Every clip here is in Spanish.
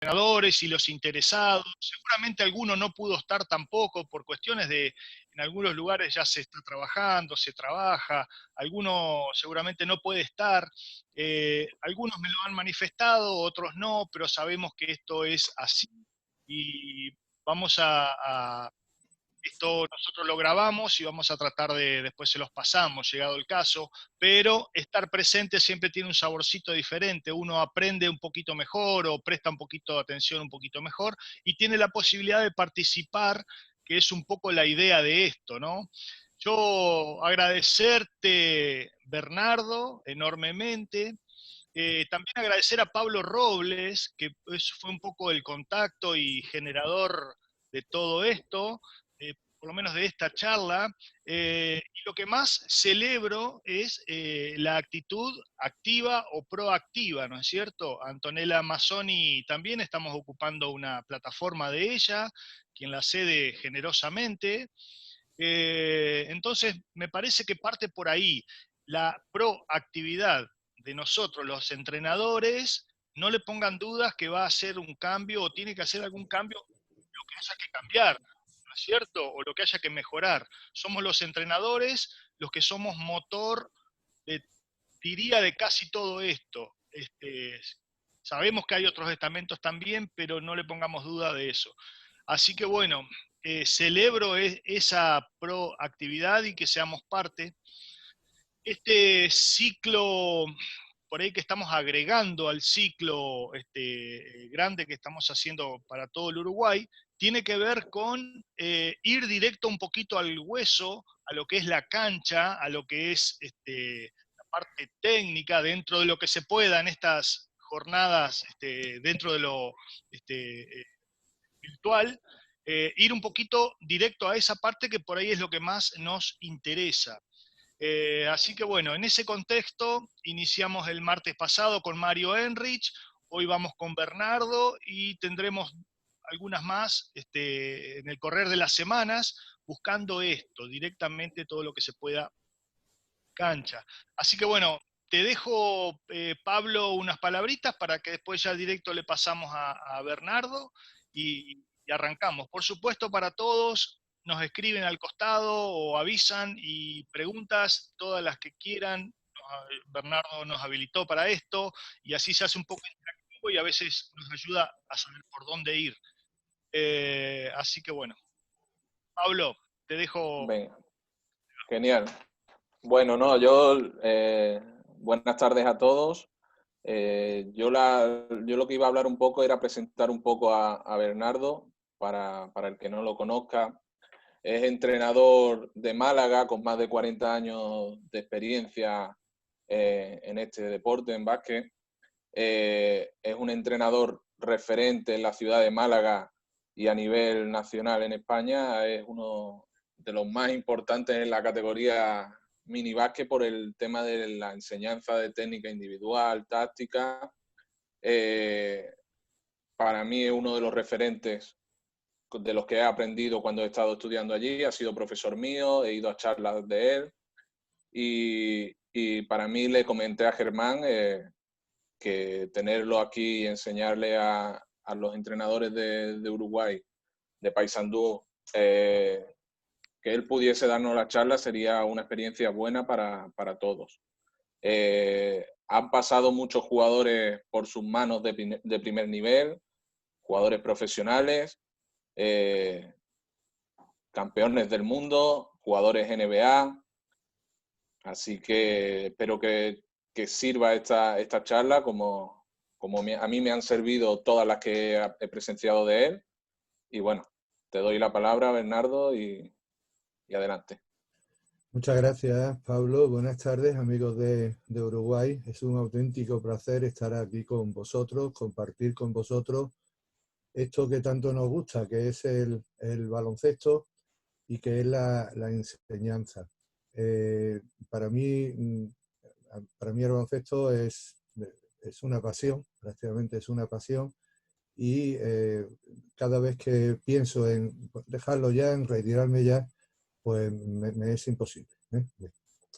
entrenadores y los interesados. Seguramente alguno no pudo estar tampoco por cuestiones de, en algunos lugares ya se está trabajando, se trabaja, alguno seguramente no puede estar. Algunos me lo han manifestado, otros no, pero sabemos que esto es así y vamos esto nosotros lo grabamos y vamos a tratar de, después se los pasamos, llegado el caso, pero estar presente siempre tiene un saborcito diferente, uno aprende un poquito mejor o presta un poquito de atención un poquito mejor y tiene la posibilidad de participar, que es un poco la idea de esto, ¿no? Yo agradecerte, Bernardo, enormemente. También agradecer a Pablo Robles, que fue un poco el contacto y generador de todo esto, por lo menos de esta charla. Y lo que más celebro es la actitud activa o proactiva, ¿no es cierto? Antonella Mazzoni también estamos ocupando una plataforma de ella, quien la cede generosamente. Entonces, me parece que parte por ahí la proactividad de nosotros, los entrenadores. No le pongan dudas que va a hacer un cambio o tiene que hacer algún cambio, lo que haya que cambiar, ¿no es cierto? O lo que haya que mejorar. Somos los entrenadores los que somos motor, de, diría, de casi todo esto. Sabemos que hay otros estamentos también, pero no le pongamos duda de eso. Así que bueno, celebro esa proactividad y que seamos parte. Este ciclo, por ahí que estamos agregando al ciclo grande que estamos haciendo para todo el Uruguay, tiene que ver con ir directo un poquito al hueso, a lo que es la cancha, a lo que es la parte técnica, dentro de lo que se pueda en estas jornadas, dentro de lo virtual, ir un poquito directo a esa parte que por ahí es lo que más nos interesa. Así que bueno, en ese contexto iniciamos el martes pasado con Mario Enrich, hoy vamos con Bernardo y tendremos algunas más en el correr de las semanas, buscando esto, directamente todo lo que se pueda cancha. Así que bueno, te dejo, Pablo, unas palabritas para que después ya directo le pasamos a Bernardo y arrancamos. Por supuesto, para todos, nos escriben al costado o avisan y preguntas, todas las que quieran. Bernardo nos habilitó para esto y así se hace un poco interactivo y a veces nos ayuda a saber por dónde ir. Así que bueno, Pablo, te dejo. Venga, genial. Bueno, no, yo, buenas tardes a todos. Yo lo que iba a hablar un poco era presentar un poco a Bernardo, para el que no lo conozca. Es entrenador de Málaga con más de 40 años de experiencia en este deporte, en básquet. Es un entrenador referente en la ciudad de Málaga y a nivel nacional en España. Es uno de los más importantes en la categoría mini básquet por el tema de la enseñanza de técnica individual, táctica. Para mí es uno de los referentes de los que he aprendido cuando he estado estudiando allí. Ha sido profesor mío, he ido a charlas de él y para mí, le comenté a Germán que tenerlo aquí y enseñarle a los entrenadores de Uruguay, de Paysandú, que él pudiese darnos la charla sería una experiencia buena para todos. Han pasado muchos jugadores por sus manos de primer nivel, jugadores profesionales, campeones del mundo, jugadores NBA, así que espero que sirva esta charla como a mí me han servido todas las que he presenciado de él. Y bueno, te doy la palabra, Bernardo, y adelante. Muchas gracias, Pablo. Buenas tardes, amigos de Uruguay. Es un auténtico placer estar aquí con vosotros, compartir con vosotros esto que tanto nos gusta, que es el baloncesto y que es la enseñanza. Para mí el baloncesto es una pasión, prácticamente es una pasión, y cada vez que pienso en dejarlo ya, en retirarme ya, pues me es imposible.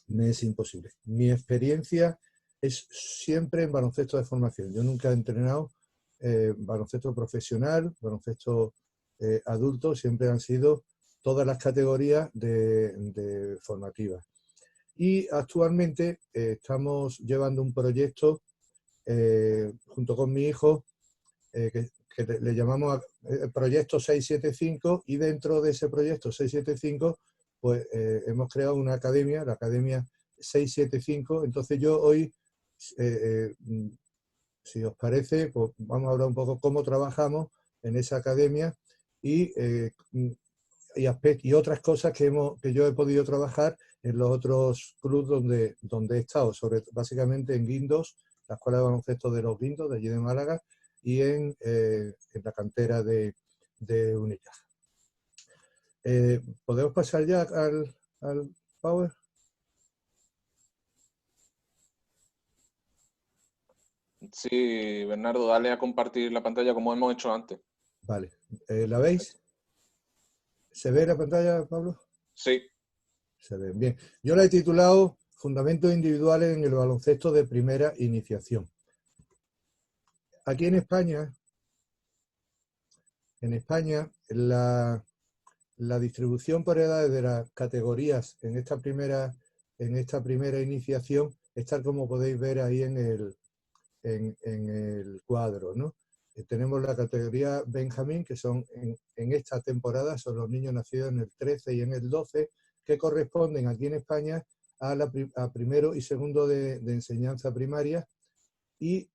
Me es imposible. Mi experiencia es siempre en baloncesto de formación. Yo nunca he entrenado baloncesto profesional, baloncesto adulto, siempre han sido todas las categorías de formativas. Y actualmente estamos llevando un proyecto junto con mi hijo que le llamamos Proyecto 675, y dentro de ese proyecto 675 pues hemos creado una academia, la Academia 675. Entonces yo hoy, si os parece, pues vamos a hablar un poco cómo trabajamos en esa academia y otras cosas que yo he podido trabajar en los otros clubes donde he estado, básicamente en Guindos, la Escuela de Baloncesto de los Guindos, de allí de Málaga, y en la cantera de Unicaja. ¿Podemos pasar ya al Power? Sí, Bernardo, dale a compartir la pantalla como hemos hecho antes. Vale. ¿La veis? ¿Se ve la pantalla, Pablo? Sí. Se ve bien. Yo la he titulado Fundamentos individuales en el baloncesto de primera iniciación. Aquí en España la distribución por edades de las categorías en esta primera iniciación es tal como podéis ver ahí en el cuadro, ¿no? Tenemos la categoría Benjamín, que son en esta temporada son los niños nacidos en el 13 y en el 12, que corresponden aquí en España a primero y segundo de enseñanza primaria, y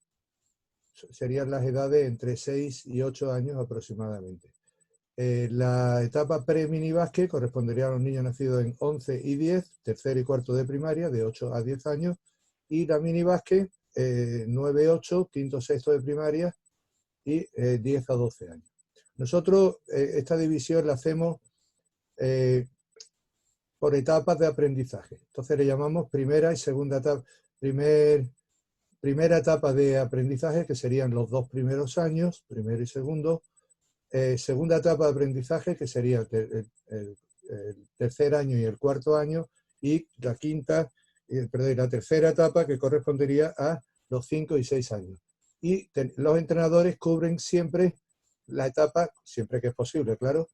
serían las edades entre 6 y 8 años aproximadamente. La etapa pre-minibásquet correspondería a los niños nacidos en 11 y 10, tercero y cuarto de primaria, de 8 a 10 años, y la minibásquet 9-8, quinto, sexto de primaria, y 10 a 12 años. Nosotros esta división la hacemos por etapas de aprendizaje. Entonces le llamamos primera y segunda etapa. Primera etapa de aprendizaje, que serían los 2 primeros años, primero y segundo. Segunda etapa de aprendizaje, que sería el tercer año y el cuarto año, y la la tercera etapa, que correspondería a los 5 y 6 años. Y los entrenadores cubren siempre la etapa, siempre que es posible, claro,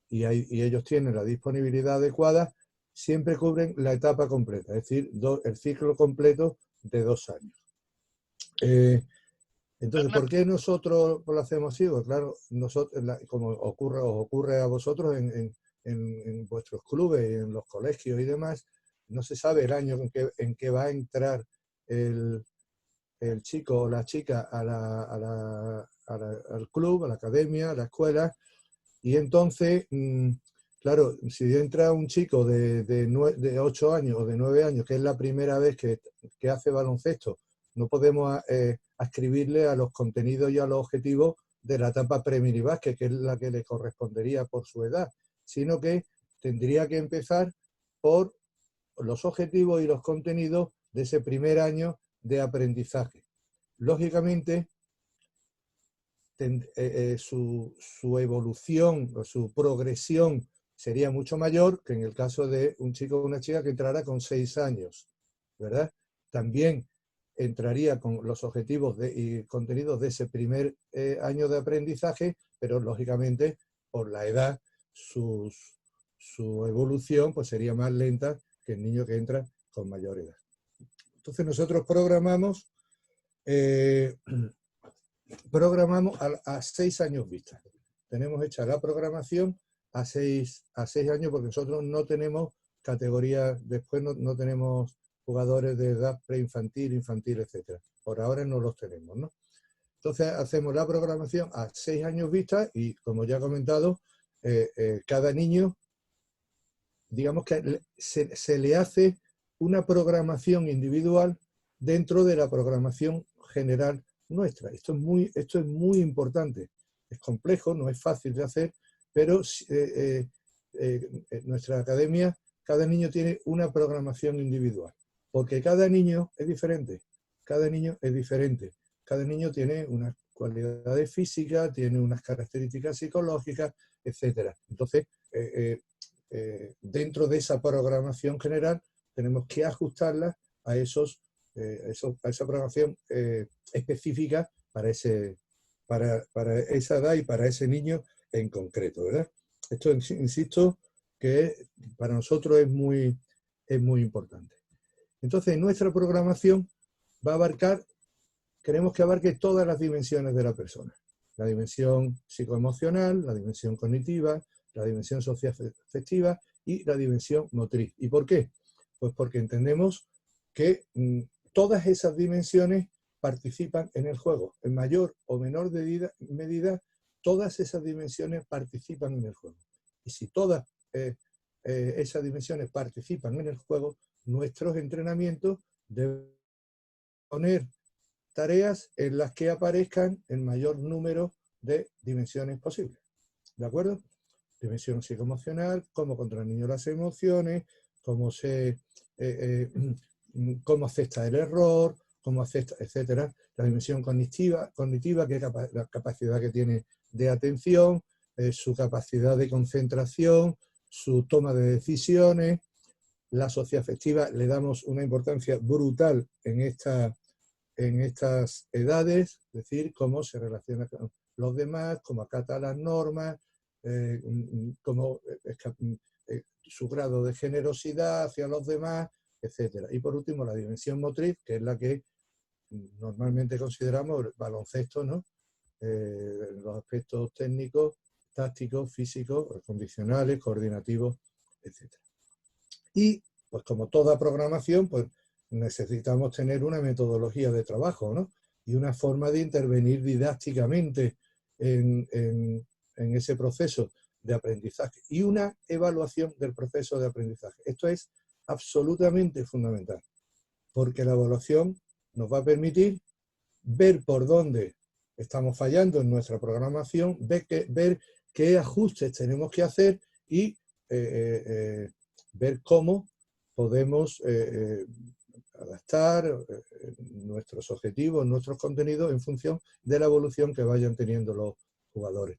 y ellos tienen la disponibilidad adecuada, siempre cubren la etapa completa, es decir, el ciclo completo de 2 años. Entonces, ¿por qué nosotros lo hacemos así? Pues claro, nosotros, como os ocurre a vosotros en vuestros clubes y en los colegios y demás, no se sabe el año en que va a entrar el chico o la chica al club, a la academia, a la escuela, y entonces, claro, si entra un chico de 8 años o de 9 años, que es la primera vez que hace baloncesto, no podemos adscribirle a los contenidos y a los objetivos de la etapa pre-minibásquet, que es la que le correspondería por su edad, sino que tendría que empezar por los objetivos y los contenidos de ese primer año de aprendizaje. Lógicamente, su evolución o su progresión sería mucho mayor que en el caso de un chico o una chica que entrara con 6 años, ¿verdad? También entraría con los objetivos y contenidos de ese primer año de aprendizaje, pero lógicamente por la edad su evolución pues sería más lenta que el niño que entra con mayor edad. Entonces nosotros programamos a 6 años vista. Tenemos hecha la programación a 6 años, porque nosotros no tenemos categorías, después no tenemos jugadores de edad preinfantil, infantil, etc. Por ahora no los tenemos, ¿no? Entonces hacemos la programación a 6 años vista y, como ya he comentado, cada niño, digamos que se le hace una programación individual dentro de la programación general nuestra. Esto es muy importante. Es complejo, no es fácil de hacer, pero en nuestra academia cada niño tiene una programación individual, porque cada niño es diferente. Cada niño es diferente. Cada niño tiene unas cualidades físicas, tiene unas características psicológicas, etc. Entonces, dentro de esa programación general tenemos que ajustarla a esa programación específica para ese para esa edad y para ese niño en concreto, ¿verdad? Esto, insisto, que para nosotros es muy importante. Entonces, nuestra programación va a abarcar, queremos que abarque todas las dimensiones de la persona. La dimensión psicoemocional, la dimensión cognitiva, la dimensión socioafectiva y la dimensión motriz. ¿Y por qué? Pues porque entendemos que todas esas dimensiones participan en el juego. En mayor o menor medida, todas esas dimensiones participan en el juego. Y si todas esas dimensiones participan en el juego, nuestros entrenamientos deben poner tareas en las que aparezcan el mayor número de dimensiones posibles. ¿De acuerdo? Dimensión psicoemocional, cómo controla el niño las emociones, cómo acepta el error, cómo acepta, etcétera. La dimensión cognitiva, que es la capacidad que tiene de atención, su capacidad de concentración, su toma de decisiones. La socioafectiva le damos una importancia brutal en estas edades, es decir, cómo se relaciona con los demás, cómo acata las normas, su grado de generosidad hacia los demás, etc. Y por último, la dimensión motriz, que es la que normalmente consideramos el baloncesto, ¿no? Los aspectos técnicos, tácticos, físicos, condicionales, coordinativos, etc. Y, pues como toda programación, pues necesitamos tener una metodología de trabajo, ¿no? Y una forma de intervenir didácticamente en ese proceso de aprendizaje y una evaluación del proceso de aprendizaje. Esto es absolutamente fundamental, porque la evaluación nos va a permitir ver por dónde estamos fallando en nuestra programación, ver qué ajustes tenemos que hacer y ver cómo podemos adaptar nuestros objetivos, nuestros contenidos en función de la evolución que vayan teniendo los jugadores.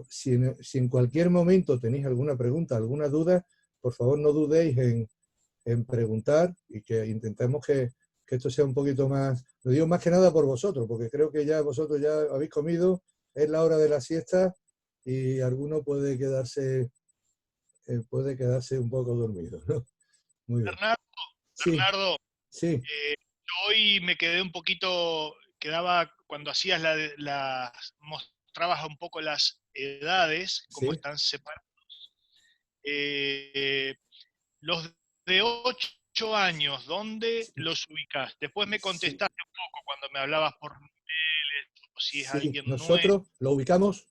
Si en cualquier momento tenéis alguna pregunta, alguna duda, por favor no dudéis en preguntar y que intentemos que esto sea un poquito más, lo digo más que nada por vosotros, porque creo que ya vosotros ya habéis comido, es la hora de la siesta y alguno puede quedarse un poco dormido, ¿no? Muy bien. Bernardo, Sí. hoy me quedé un poquito, cuando hacías mostrabas un poco las edades, cómo Sí. están separados. Los de 8 años, ¿dónde los ubicás? Después me contestaste un poco cuando me hablabas por niveles, o si es alguien nuevo. Nosotros lo ubicamos.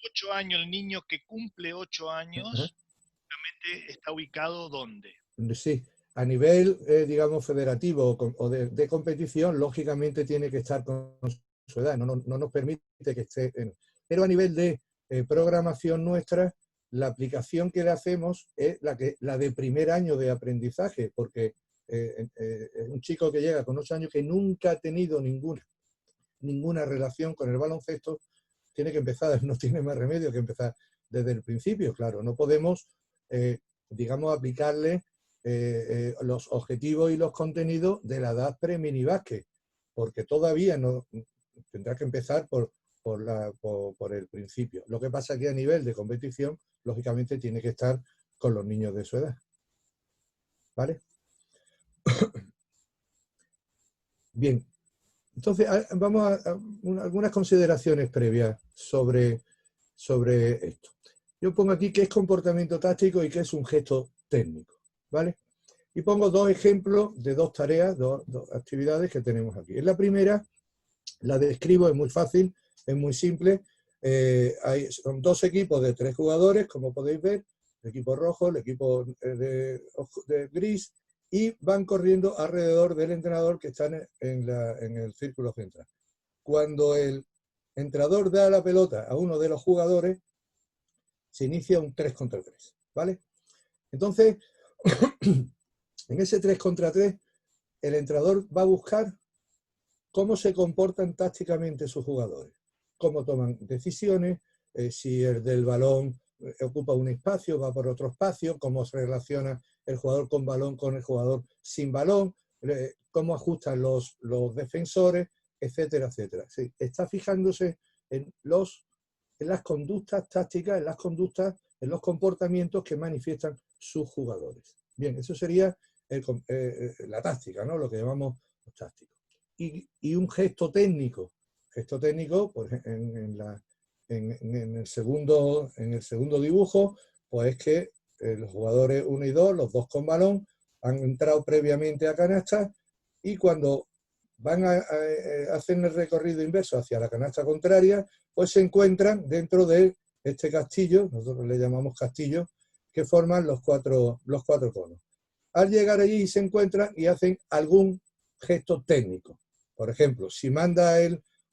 8 años, el niño que cumple 8 años, realmente está ubicado ¿dónde? Sí, a nivel, digamos, federativo o de competición, lógicamente tiene que estar con su edad, no nos permite que esté pero a nivel de programación nuestra, la aplicación que le hacemos es la de primer año de aprendizaje, porque un chico que llega con 8 años que nunca ha tenido ninguna relación con el baloncesto, tiene que empezar, no tiene más remedio que empezar desde el principio, claro, no podemos, digamos, aplicarle los objetivos y los contenidos de la edad pre-minibásquet, porque todavía no tendrá que empezar por el principio. Lo que pasa es que a nivel de competición, lógicamente tiene que estar con los niños de su edad. ¿Vale? Bien. Entonces, vamos a algunas consideraciones previas sobre esto. Yo pongo aquí qué es comportamiento táctico y qué es un gesto técnico, ¿vale? Y pongo dos ejemplos de dos tareas, dos actividades que tenemos aquí. En la primera, la describo, es muy fácil, es muy simple. Son dos equipos de 3 jugadores, como podéis ver, el equipo rojo, el equipo de gris, y van corriendo alrededor del entrenador que está en el círculo central. Cuando el entrenador da la pelota a uno de los jugadores, se inicia un 3 contra 3, ¿vale? Entonces, en ese 3 contra 3, el entrenador va a buscar cómo se comportan tácticamente sus jugadores, cómo toman decisiones, si el del balón ocupa un espacio, va por otro espacio, cómo se relaciona el jugador con balón con el jugador sin balón, cómo ajustan los defensores, etcétera, etcétera. Sí, está fijándose en las conductas tácticas, en los comportamientos que manifiestan sus jugadores. Bien, eso sería la táctica, ¿no? Lo que llamamos los tácticos. Y un gesto técnico. Gesto técnico, pues en el segundo dibujo, pues es que los jugadores 1 y 2, los dos con balón, han entrado previamente a canasta y cuando van a hacer el recorrido inverso hacia la canasta contraria, pues se encuentran dentro de este castillo, nosotros le llamamos castillo, que forman los cuatro conos. Al llegar allí se encuentran y hacen algún gesto técnico. Por ejemplo, si manda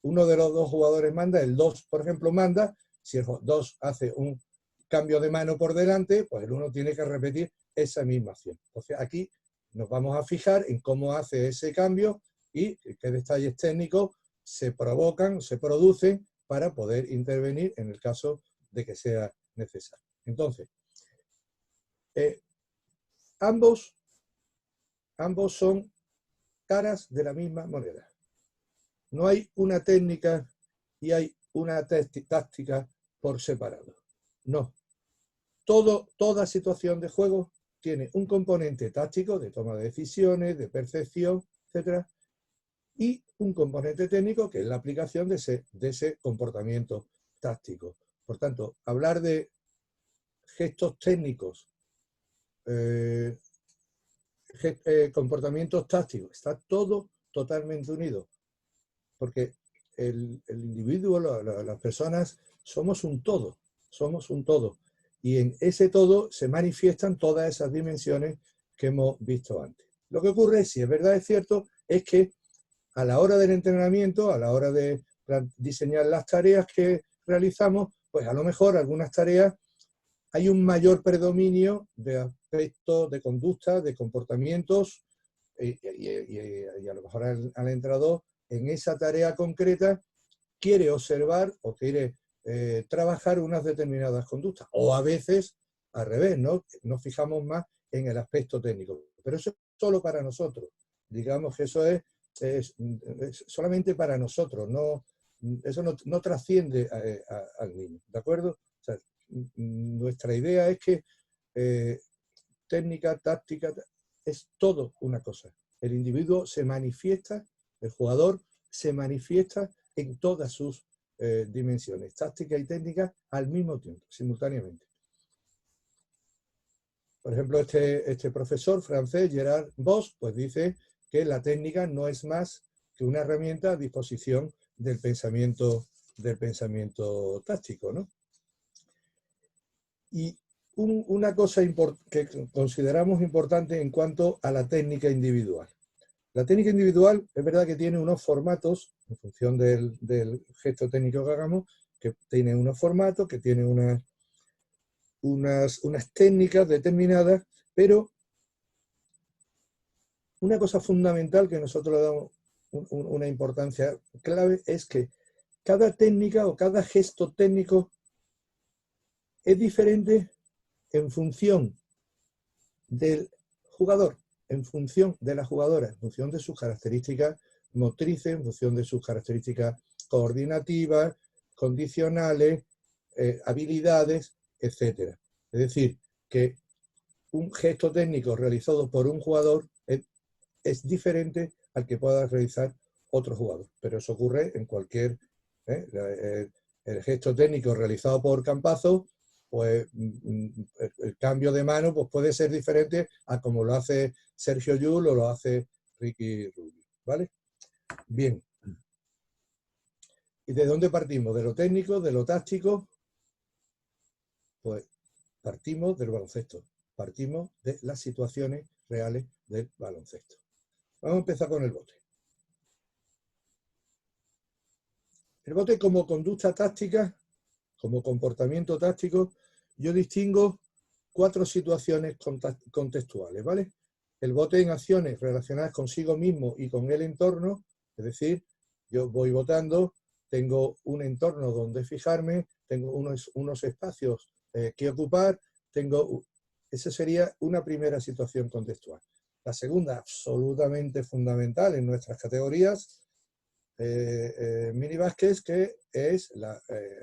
uno de los dos jugadores manda, el 2, por ejemplo, manda, si el 2 hace un cambio de mano por delante, pues el 1 tiene que repetir esa misma acción. Entonces aquí nos vamos a fijar en cómo hace ese cambio y qué detalles técnicos se provocan, se producen para poder intervenir en el caso de que sea necesario. Entonces, ambos son caras de la misma moneda. No hay una técnica y hay una táctica por separado. No. Toda situación de juego tiene un componente táctico de toma de decisiones, de percepción, etc. Y un componente técnico que es la aplicación de ese comportamiento táctico. Por tanto, hablar de gestos técnicos, comportamientos tácticos, está todo totalmente unido. Porque el individuo, las personas, somos un todo. Y en ese todo se manifiestan todas esas dimensiones que hemos visto antes. Lo que ocurre, si es verdad, es cierto, es que a la hora del entrenamiento, a la hora de diseñar las tareas que realizamos, pues a lo mejor algunas tareas hay un mayor predominio de aspectos, de conducta, de comportamientos, y a lo mejor al entrenador en esa tarea concreta quiere observar o quiere trabajar unas determinadas conductas. O a veces, al revés, ¿no? Nos fijamos más en el aspecto técnico. Pero eso es solo para nosotros. Digamos que eso es solamente para nosotros. Eso no trasciende al niño. ¿De acuerdo? O sea, nuestra idea es que técnica, táctica, es todo una cosa. El individuo se manifiesta, el jugador se manifiesta en todas sus dimensiones, táctica y técnica, al mismo tiempo, simultáneamente. Por ejemplo, este profesor francés, Gerard Bosch, pues dice que la técnica no es más que una herramienta a disposición del pensamiento táctico, ¿no? Y una cosa que consideramos importante en cuanto a la técnica individual. La técnica individual es verdad que tiene unos formatos, en función del gesto técnico que hagamos, que tiene unos formatos, que tiene unas técnicas determinadas, pero una cosa fundamental que nosotros le damos una importancia clave es que cada técnica o cada gesto técnico es diferente en función del jugador, en función de la jugadora, en función de sus características motrices, en función de sus características coordinativas, condicionales, habilidades, etc. Es decir, que un gesto técnico realizado por un jugador es diferente al que pueda realizar otro jugador. Pero eso ocurre en cualquier... el gesto técnico realizado por Campazzo, pues el cambio de mano pues puede ser diferente a como lo hace Sergio Llull o lo hace Ricky Rubio, ¿vale? Bien. ¿Y de dónde partimos? ¿De lo técnico? ¿De lo táctico? Pues partimos del baloncesto. Partimos de las situaciones reales del baloncesto. Vamos a empezar con el bote. El bote como conducta táctica, como comportamiento táctico, yo distingo 4 situaciones contextuales, ¿vale? El bote en acciones relacionadas consigo mismo y con el entorno, es decir, yo voy botando, tengo un entorno donde fijarme, tengo unos espacios que ocupar, esa sería una primera situación contextual. La segunda, absolutamente fundamental en nuestras categorías, minibásquet, que es las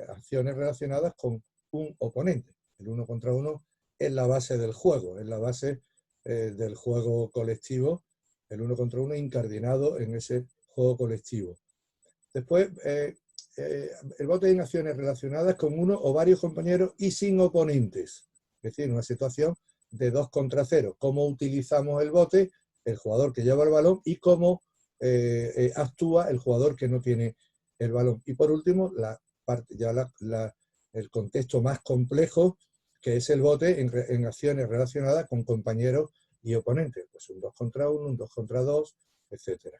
acciones relacionadas con un oponente. El 1 contra 1 es la base del juego, es la base del juego colectivo, el 1 contra 1 incardinado en ese juego colectivo. Después, el bote en acciones relacionadas con uno o varios compañeros y sin oponentes. Es decir, una situación de 2 contra 0. Cómo utilizamos el bote, el jugador que lleva el balón, y cómo actúa el jugador que no tiene el balón. Y por último, el contexto más complejo, que es el bote en acciones relacionadas con compañeros y oponentes. Pues un 2 contra 1, un 2 contra 2, etc.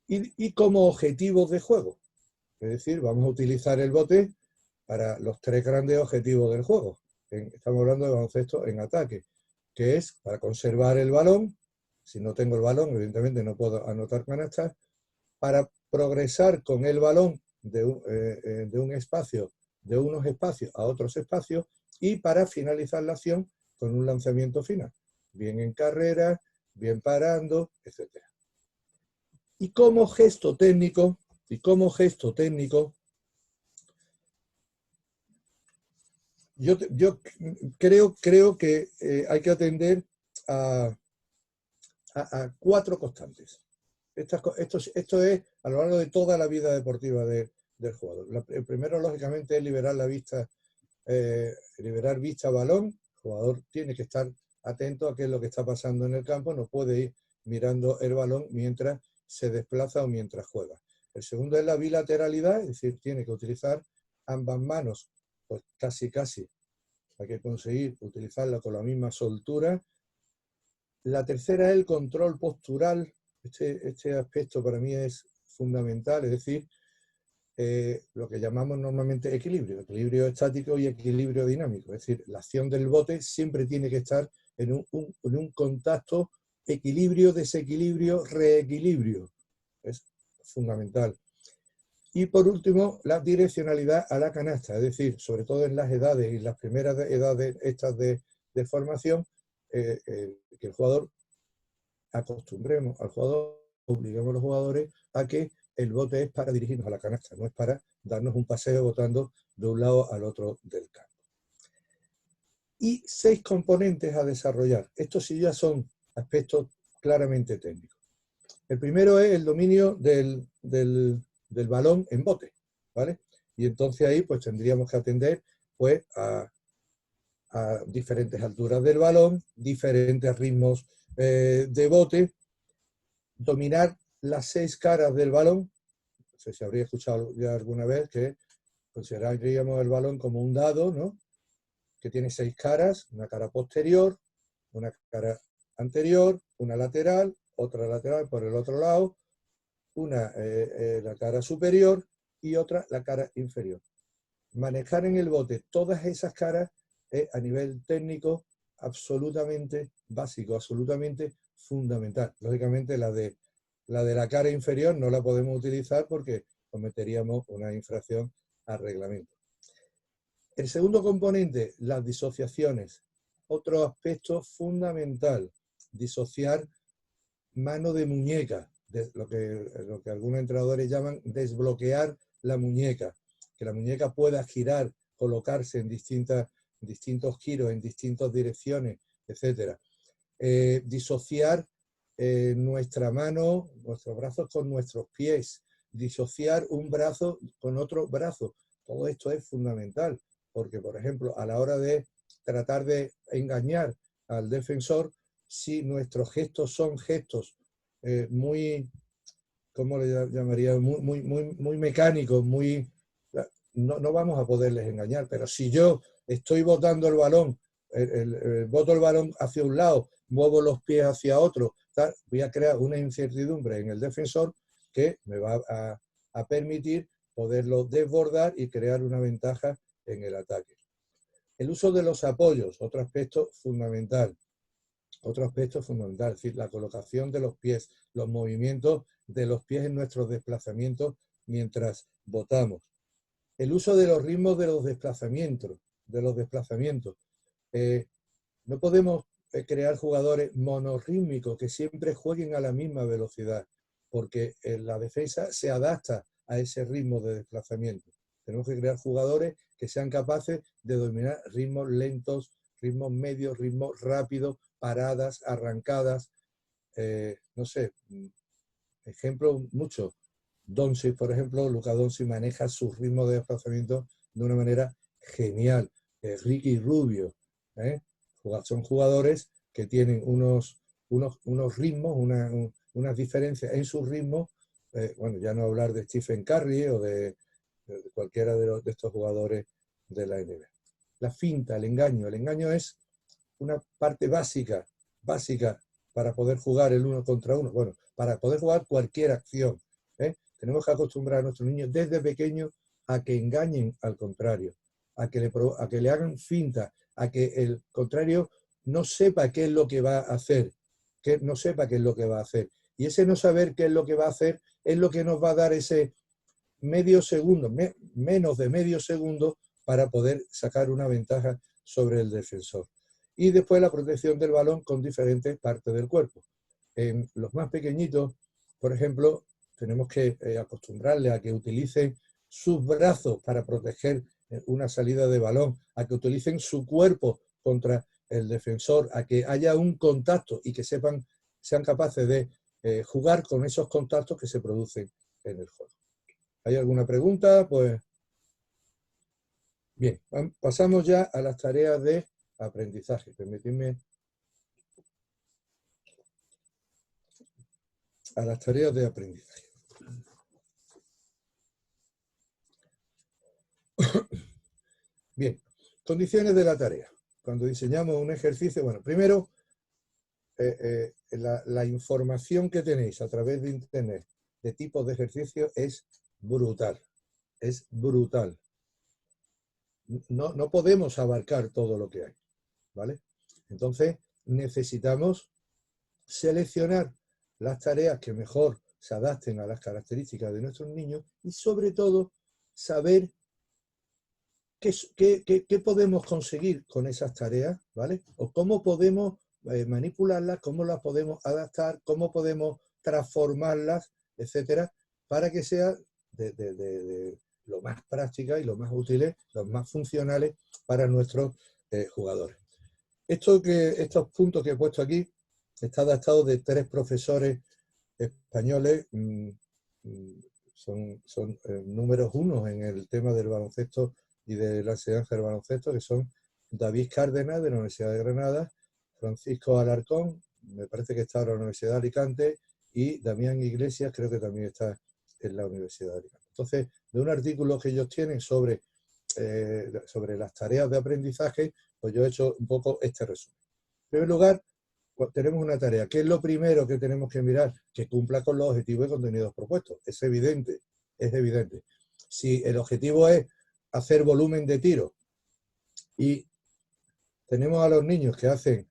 Y como objetivos de juego. Es decir, vamos a utilizar el bote para los 3 grandes objetivos del juego. Estamos hablando de baloncesto en ataque, que es para conservar el balón. Si no tengo el balón, evidentemente no puedo anotar canastas. Para progresar con el balón de unos espacios a otros espacios, y para finalizar la acción con un lanzamiento final, bien en carrera, bien parando, etc. Y como gesto técnico, yo creo que hay que atender a 4 constantes. Esto es a lo largo de toda la vida deportiva del jugador. El primero, lógicamente, es liberar la vista, liberar vista balón. El jugador tiene que estar atento a qué es lo que está pasando en el campo, no puede ir mirando el balón mientras se desplaza o mientras juega. El segundo es la bilateralidad, es decir, tiene que utilizar ambas manos, pues casi, hay que conseguir utilizarla con la misma soltura. La tercera es el control postural. Este aspecto para mí es fundamental, es decir, lo que llamamos normalmente equilibrio estático y equilibrio dinámico. Es decir, la acción del bote siempre tiene que estar en un contacto, equilibrio, desequilibrio, reequilibrio. Es fundamental. Y por último, la direccionalidad a la canasta, es decir, sobre todo en las edades y las primeras edades estas de formación, que el jugador acostumbremos al jugador, obligamos a los jugadores a que el bote es para dirigirnos a la canasta, no es para darnos un paseo botando de un lado al otro del campo. Y 6 componentes a desarrollar. Estos sí ya son aspectos claramente técnicos. El primero es el dominio del balón en bote, ¿vale? Y entonces ahí pues tendríamos que atender pues a diferentes alturas del balón, diferentes ritmos de bote, dominar las 6 caras del balón. No sé si habría escuchado ya alguna vez que consideraríamos el balón como un dado, ¿no? Que tiene 6 caras, una cara posterior, una cara anterior, una lateral, otra lateral por el otro lado, una la cara superior y otra la cara inferior. Manejar en el bote todas esas caras es a nivel técnico absolutamente básico, absolutamente fundamental. Lógicamente la de la cara inferior no la podemos utilizar porque cometeríamos una infracción al reglamento. El segundo componente, las disociaciones. Otro aspecto fundamental, disociar mano de muñeca, lo que algunos entrenadores llaman desbloquear la muñeca, que la muñeca pueda girar, colocarse en distintos giros, en distintas direcciones, etc. Disociar nuestra mano, nuestros brazos con nuestros pies, disociar un brazo con otro brazo. Todo esto es fundamental, porque, por ejemplo, a la hora de tratar de engañar al defensor, si nuestros gestos son gestos muy, ¿cómo le llamaría? Muy mecánicos, no vamos a poderles engañar. Pero si yo estoy botando el balón, boto el balón hacia un lado, muevo los pies hacia otro, voy a crear una incertidumbre en el defensor que me va a permitir poderlo desbordar y crear una ventaja en el ataque. El uso de los apoyos, otro aspecto fundamental. Es decir, la colocación de los pies, los movimientos de los pies en nuestros desplazamientos mientras botamos. El uso de los ritmos de los desplazamientos. No podemos crear jugadores monorrítmicos que siempre jueguen a la misma velocidad. porque la defensa se adapta a ese ritmo de desplazamiento. Tenemos que crear jugadores que sean capaces de dominar ritmos lentos, ritmos medios, ritmos rápidos, paradas, arrancadas. No sé, ejemplos muchos. Doncic, por ejemplo, Luka Doncic maneja su ritmo de desplazamiento de una manera genial. Ricky Rubio, son jugadores que tienen unos ritmos, unas diferencias en sus ritmos. Bueno, ya no hablar de Stephen Curry o de cualquiera de estos jugadores de la NBA. La finta, el engaño es una parte básica para poder jugar el uno contra uno. Bueno, para poder jugar cualquier acción. Tenemos que acostumbrar a nuestros niños desde pequeños a que engañen al contrario, a que le hagan finta, a que el contrario no sepa qué es lo que va a hacer, que no sepa qué es lo que va a hacer. Y ese no saber qué es lo que va a hacer es lo que nos va a dar ese medio segundo, menos de medio segundo para poder sacar una ventaja sobre el defensor. Y después la protección del balón con diferentes partes del cuerpo. En los más pequeñitos, por ejemplo, tenemos que acostumbrarles a que utilicen sus brazos para proteger una salida de balón, a que utilicen su cuerpo contra el defensor, a que haya un contacto y que sean capaces de jugar con esos contactos que se producen en el juego. ¿Hay alguna pregunta? Pues bien, pasamos ya a las tareas de aprendizaje. Permitidme a las tareas de aprendizaje. Bien, condiciones de la tarea. Cuando diseñamos un ejercicio, bueno, primero, la información que tenéis a través de Internet de tipos de ejercicio es brutal. Es brutal. No podemos abarcar todo lo que hay, ¿vale? Entonces, necesitamos seleccionar las tareas que mejor se adapten a las características de nuestros niños y, sobre todo, saber qué podemos conseguir con esas tareas, ¿vale? O cómo podemos manipularlas, cómo las podemos adaptar, cómo podemos transformarlas, etcétera, para que sea de lo más prácticas y lo más útiles, los más funcionales para nuestros jugadores. Estos puntos que he puesto aquí está adaptado de 3 profesores españoles, son números 1 en el tema del baloncesto y de la enseñanza del baloncesto, que son David Cárdenas, de la Universidad de Granada, Francisco Alarcón, me parece que está ahora en la Universidad de Alicante, y Damián Iglesias, creo que también está en la Universidad de Alicante. Entonces, de un artículo que ellos tienen sobre las tareas de aprendizaje, pues yo he hecho un poco este resumen. En primer lugar, tenemos una tarea. ¿Qué es lo primero que tenemos que mirar? Que cumpla con los objetivos y contenidos propuestos. Es evidente, es evidente. Si el objetivo es hacer volumen de tiro y tenemos a los niños que hacen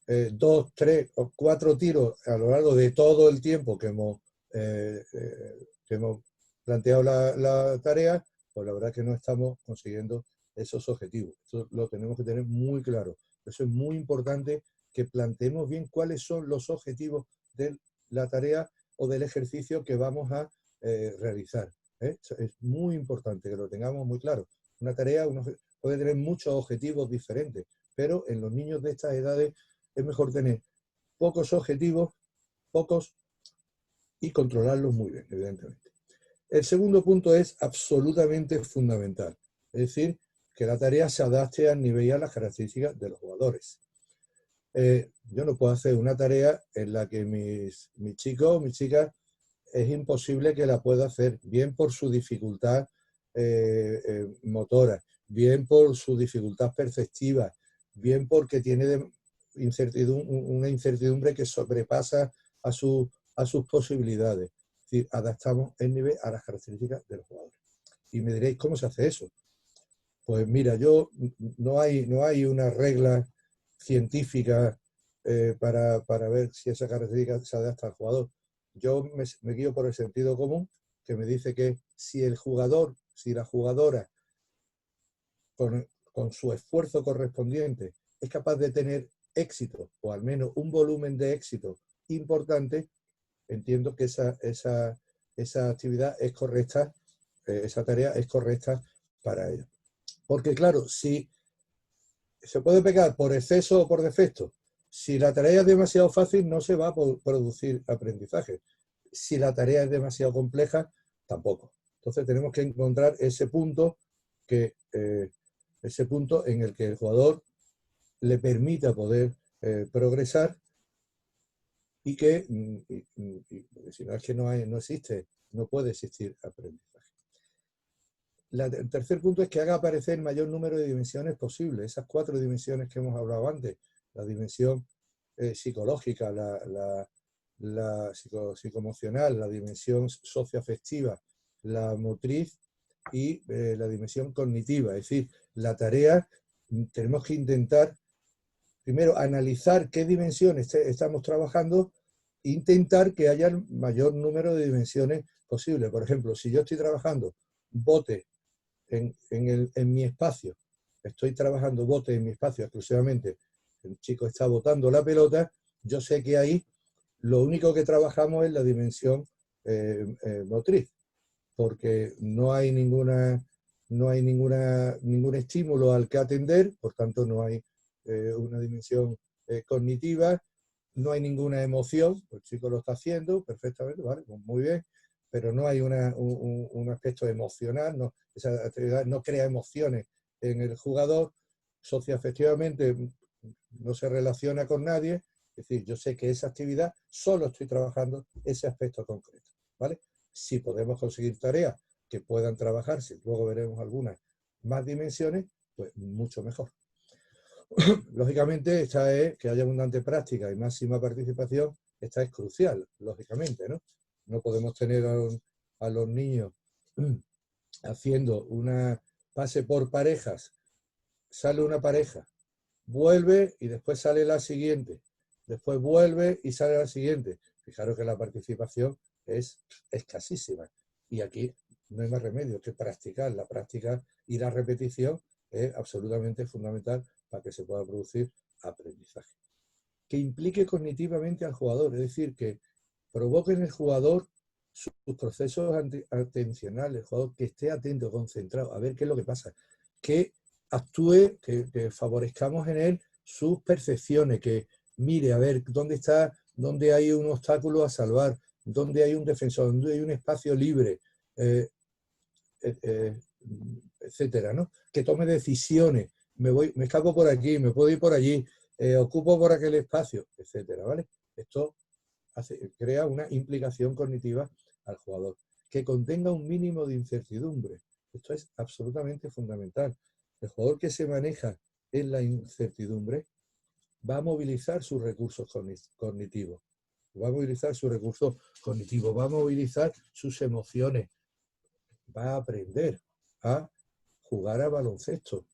2, 3 o 4 tiros a lo largo de todo el tiempo que hemos planteado la tarea, pues la verdad es que no estamos consiguiendo esos objetivos. Eso lo tenemos que tener muy claro. Eso es muy importante, que planteemos bien cuáles son los objetivos de la tarea o del ejercicio que vamos a realizar. Es muy importante que lo tengamos muy claro. Una tarea puede tener muchos objetivos diferentes, pero en los niños de estas edades es mejor tener pocos objetivos, y controlarlos muy bien, evidentemente. El segundo punto es absolutamente fundamental, es decir, que la tarea se adapte al nivel y a las características de los jugadores. Yo no puedo hacer una tarea en la que mis chicos o mis chicas es imposible que la pueda hacer, bien por su dificultad motora, bien por su dificultad perceptiva, bien porque tiene una incertidumbre que sobrepasa a sus posibilidades. Es decir, adaptamos el nivel a las características de los jugadores. Y me diréis, ¿cómo se hace eso? Pues mira, no hay una regla científica para ver si esa característica se adapta al jugador. Yo me guío por el sentido común, que me dice que si el jugador, si la jugadora, con su esfuerzo correspondiente, es capaz de tener éxito, o al menos un volumen de éxito importante, entiendo que esa actividad es correcta, esa tarea es correcta para ellos. Porque claro, si se puede pecar por exceso o por defecto, si la tarea es demasiado fácil no se va a producir aprendizaje. Si la tarea es demasiado compleja, tampoco. Entonces tenemos que encontrar ese punto en el que el jugador le permita poder progresar y que, si no es que no existe, no puede existir aprendizaje. El tercer punto es que haga aparecer el mayor número de dimensiones posible, esas 4 dimensiones que hemos hablado antes, la dimensión psicológica, la psicoemocional, la dimensión socioafectiva, la motriz y la dimensión cognitiva. Es decir, la tarea tenemos que intentar primero analizar qué dimensiones estamos trabajando e intentar que haya el mayor número de dimensiones posible. Por ejemplo, si yo estoy trabajando bote en mi espacio, estoy trabajando bote en mi espacio exclusivamente, el chico está botando la pelota, yo sé que ahí lo único que trabajamos es la dimensión motriz, porque no hay ningún estímulo al que atender, por tanto no hay una dimensión cognitiva, no hay ninguna emoción, el chico lo está haciendo perfectamente, ¿vale? Pues muy bien, pero no hay un aspecto emocional, no, esa actividad no crea emociones en el jugador, socioafectivamente no se relaciona con nadie, es decir, yo sé que esa actividad solo estoy trabajando ese aspecto concreto, ¿vale? Si podemos conseguir tareas que puedan trabajarse, luego veremos algunas más dimensiones, pues mucho mejor. Lógicamente, esta es que haya abundante práctica y máxima participación, esta es crucial, lógicamente, ¿no? No podemos tener a los niños haciendo una pase por parejas, sale una pareja, vuelve y después sale la siguiente, después vuelve y sale la siguiente. Fijaros que la participación es escasísima y aquí no hay más remedio que practicar. La práctica y la repetición es absolutamente fundamental para que se pueda producir aprendizaje. Que implique cognitivamente al jugador, es decir, que provoque en el jugador sus procesos atencionales, el jugador que esté atento, concentrado, a ver qué es lo que pasa, que actúe, que favorezcamos en él sus percepciones, que mire a ver dónde está, dónde hay un obstáculo a salvar, dónde hay un defensor, dónde hay un espacio libre, etcétera, ¿no? Que tome decisiones, me escapo por aquí, me puedo ir por allí, ocupo por aquel espacio, etcétera, ¿vale? Esto crea una implicación cognitiva al jugador, que contenga un mínimo de incertidumbre. Esto es absolutamente fundamental. El jugador que se maneja en la incertidumbre va a movilizar sus recursos cognitivos, va a movilizar sus recursos cognitivos, va a movilizar sus emociones, va a aprender a jugar a baloncesto,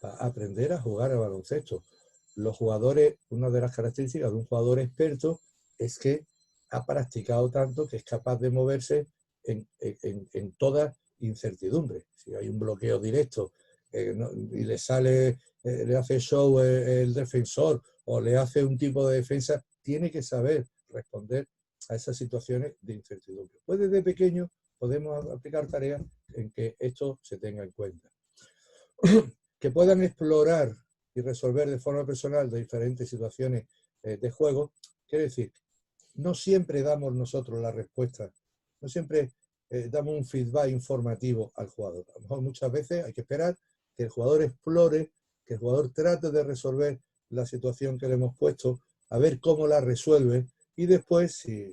va a aprender a jugar a baloncesto. Los jugadores, una de las características de un jugador experto es que ha practicado tanto que es capaz de moverse en toda incertidumbre. Si hay un bloqueo directo y le sale, le hace show el defensor o le hace un tipo de defensa, tiene que saber responder a esas situaciones de incertidumbre. Pues desde pequeño podemos aplicar tareas en que esto se tenga en cuenta. Que puedan explorar y resolver de forma personal de diferentes situaciones de juego, quiere decir, no siempre damos nosotros la respuesta, no siempre damos un feedback informativo al jugador. A lo mejor muchas veces hay que esperar que el jugador explore, que el jugador trate de resolver la situación que le hemos puesto, a ver cómo la resuelve y después, si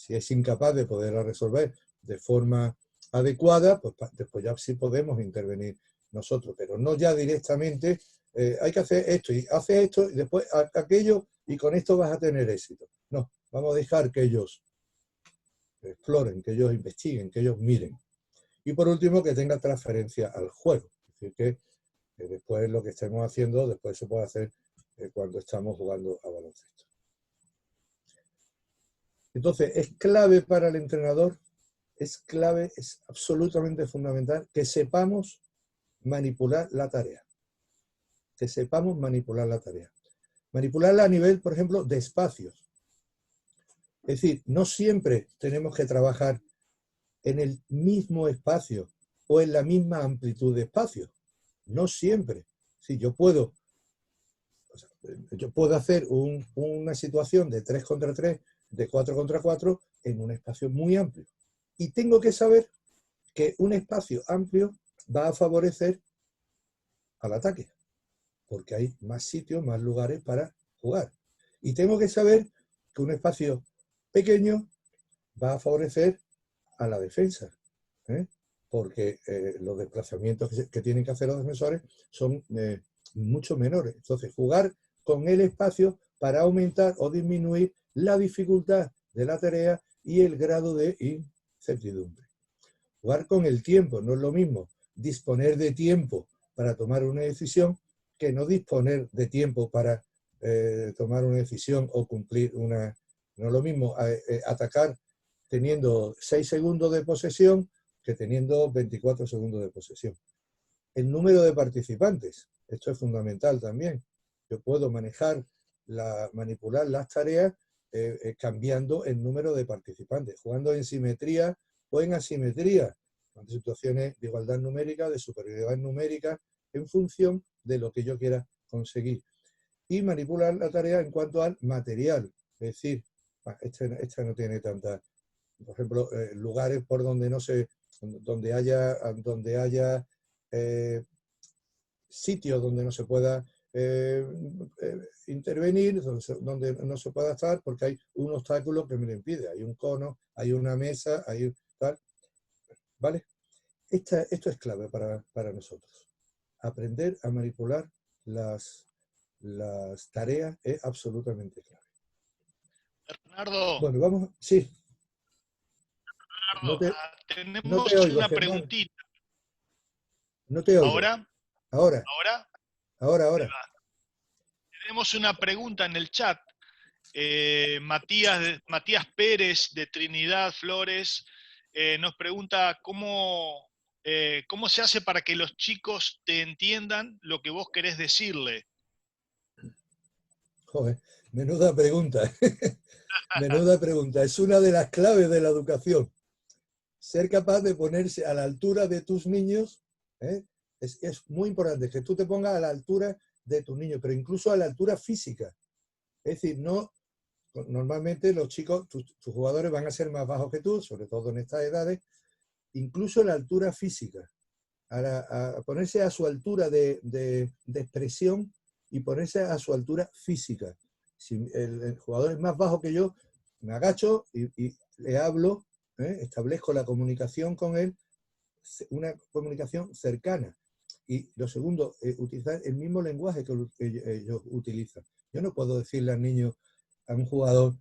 es incapaz de poderla resolver de forma adecuada, pues después ya sí podemos intervenir nosotros, pero no ya directamente, hay que hacer esto y hace esto y después aquello y con esto vas a tener éxito. No, vamos a dejar que ellos exploren, que ellos investiguen, que ellos miren. Y por último, que tenga transferencia al juego. Es decir, que después lo que estemos haciendo, después se puede hacer cuando estamos jugando a baloncesto. Entonces, es clave para el entrenador, es clave, es absolutamente fundamental que sepamos manipular la tarea. Que sepamos manipular la tarea. Manipularla a nivel, por ejemplo, de espacios. Es decir, no siempre tenemos que trabajar en el mismo espacio o en la misma amplitud de espacio. No siempre. Si yo puedo hacer una situación de 3 contra 3, de 4 contra 4, en un espacio muy amplio. Y tengo que saber que un espacio amplio va a favorecer al ataque, porque hay más sitios, más lugares para jugar. Y tengo que saber que un espacio pequeño va a favorecer a la defensa, ¿eh? Porque los desplazamientos que tienen que hacer los defensores son mucho menores. Entonces, jugar con el espacio para aumentar o disminuir la dificultad de la tarea y el grado de incertidumbre. Jugar con el tiempo, no es lo mismo disponer de tiempo para tomar una decisión que no disponer de tiempo para tomar una decisión o cumplir una... No es lo mismo atacar teniendo 6 segundos de posesión que teniendo 24 segundos de posesión. El número de participantes, esto es fundamental también. Yo puedo manipular las tareas cambiando el número de participantes, jugando en simetría o en asimetría, en situaciones de igualdad numérica, de superioridad numérica, en función de lo que yo quiera conseguir. Y manipular la tarea en cuanto al material, es decir, esta no tiene tanta... Por ejemplo, lugares por donde no se, donde haya sitios donde no se pueda intervenir, donde no se pueda estar, porque hay un obstáculo que me lo impide. Hay un cono, hay una mesa, hay tal. ¿Vale? Esto es clave para nosotros. Aprender a manipular las tareas es absolutamente clave. Bernardo, Bueno, vamos. Sí. No te tenemos oigo, una Germán. preguntita. No te oigo. ¿Ahora? Ahora. Ahí va. Tenemos una pregunta en el chat. Matías Pérez de Trinidad Flores nos pregunta cómo se hace para que los chicos te entiendan lo que vos querés decirle. Joder, menuda pregunta. Menuda pregunta. Es una de las claves de la educación. Ser capaz de ponerse a la altura de tus niños, ¿eh? Es muy importante que tú te pongas a la altura de tus niños, pero incluso a la altura física. Es decir, normalmente los chicos, tus jugadores van a ser más bajos que tú, sobre todo en estas edades, incluso la altura física. A ponerse a su altura de expresión y ponerse a su altura física. Si el jugador es más bajo que yo, me agacho y le hablo, establezco la comunicación con él, una comunicación cercana. Y lo segundo, utilizar el mismo lenguaje que ellos utilizan. Yo no puedo decirle al niño, a un jugador,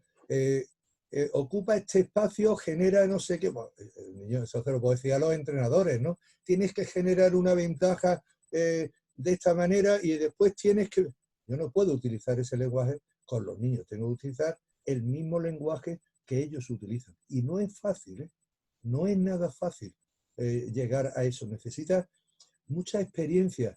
ocupa este espacio, genera no sé qué. Bueno, el niño, eso se lo puedo decir a los entrenadores, ¿no? Tienes que generar una ventaja de esta manera y después tienes que... Yo no puedo utilizar ese lenguaje con los niños, tengo que utilizar el mismo lenguaje que ellos utilizan. Y no es fácil, ¿eh? No es nada fácil llegar a eso. Necesitas mucha experiencia,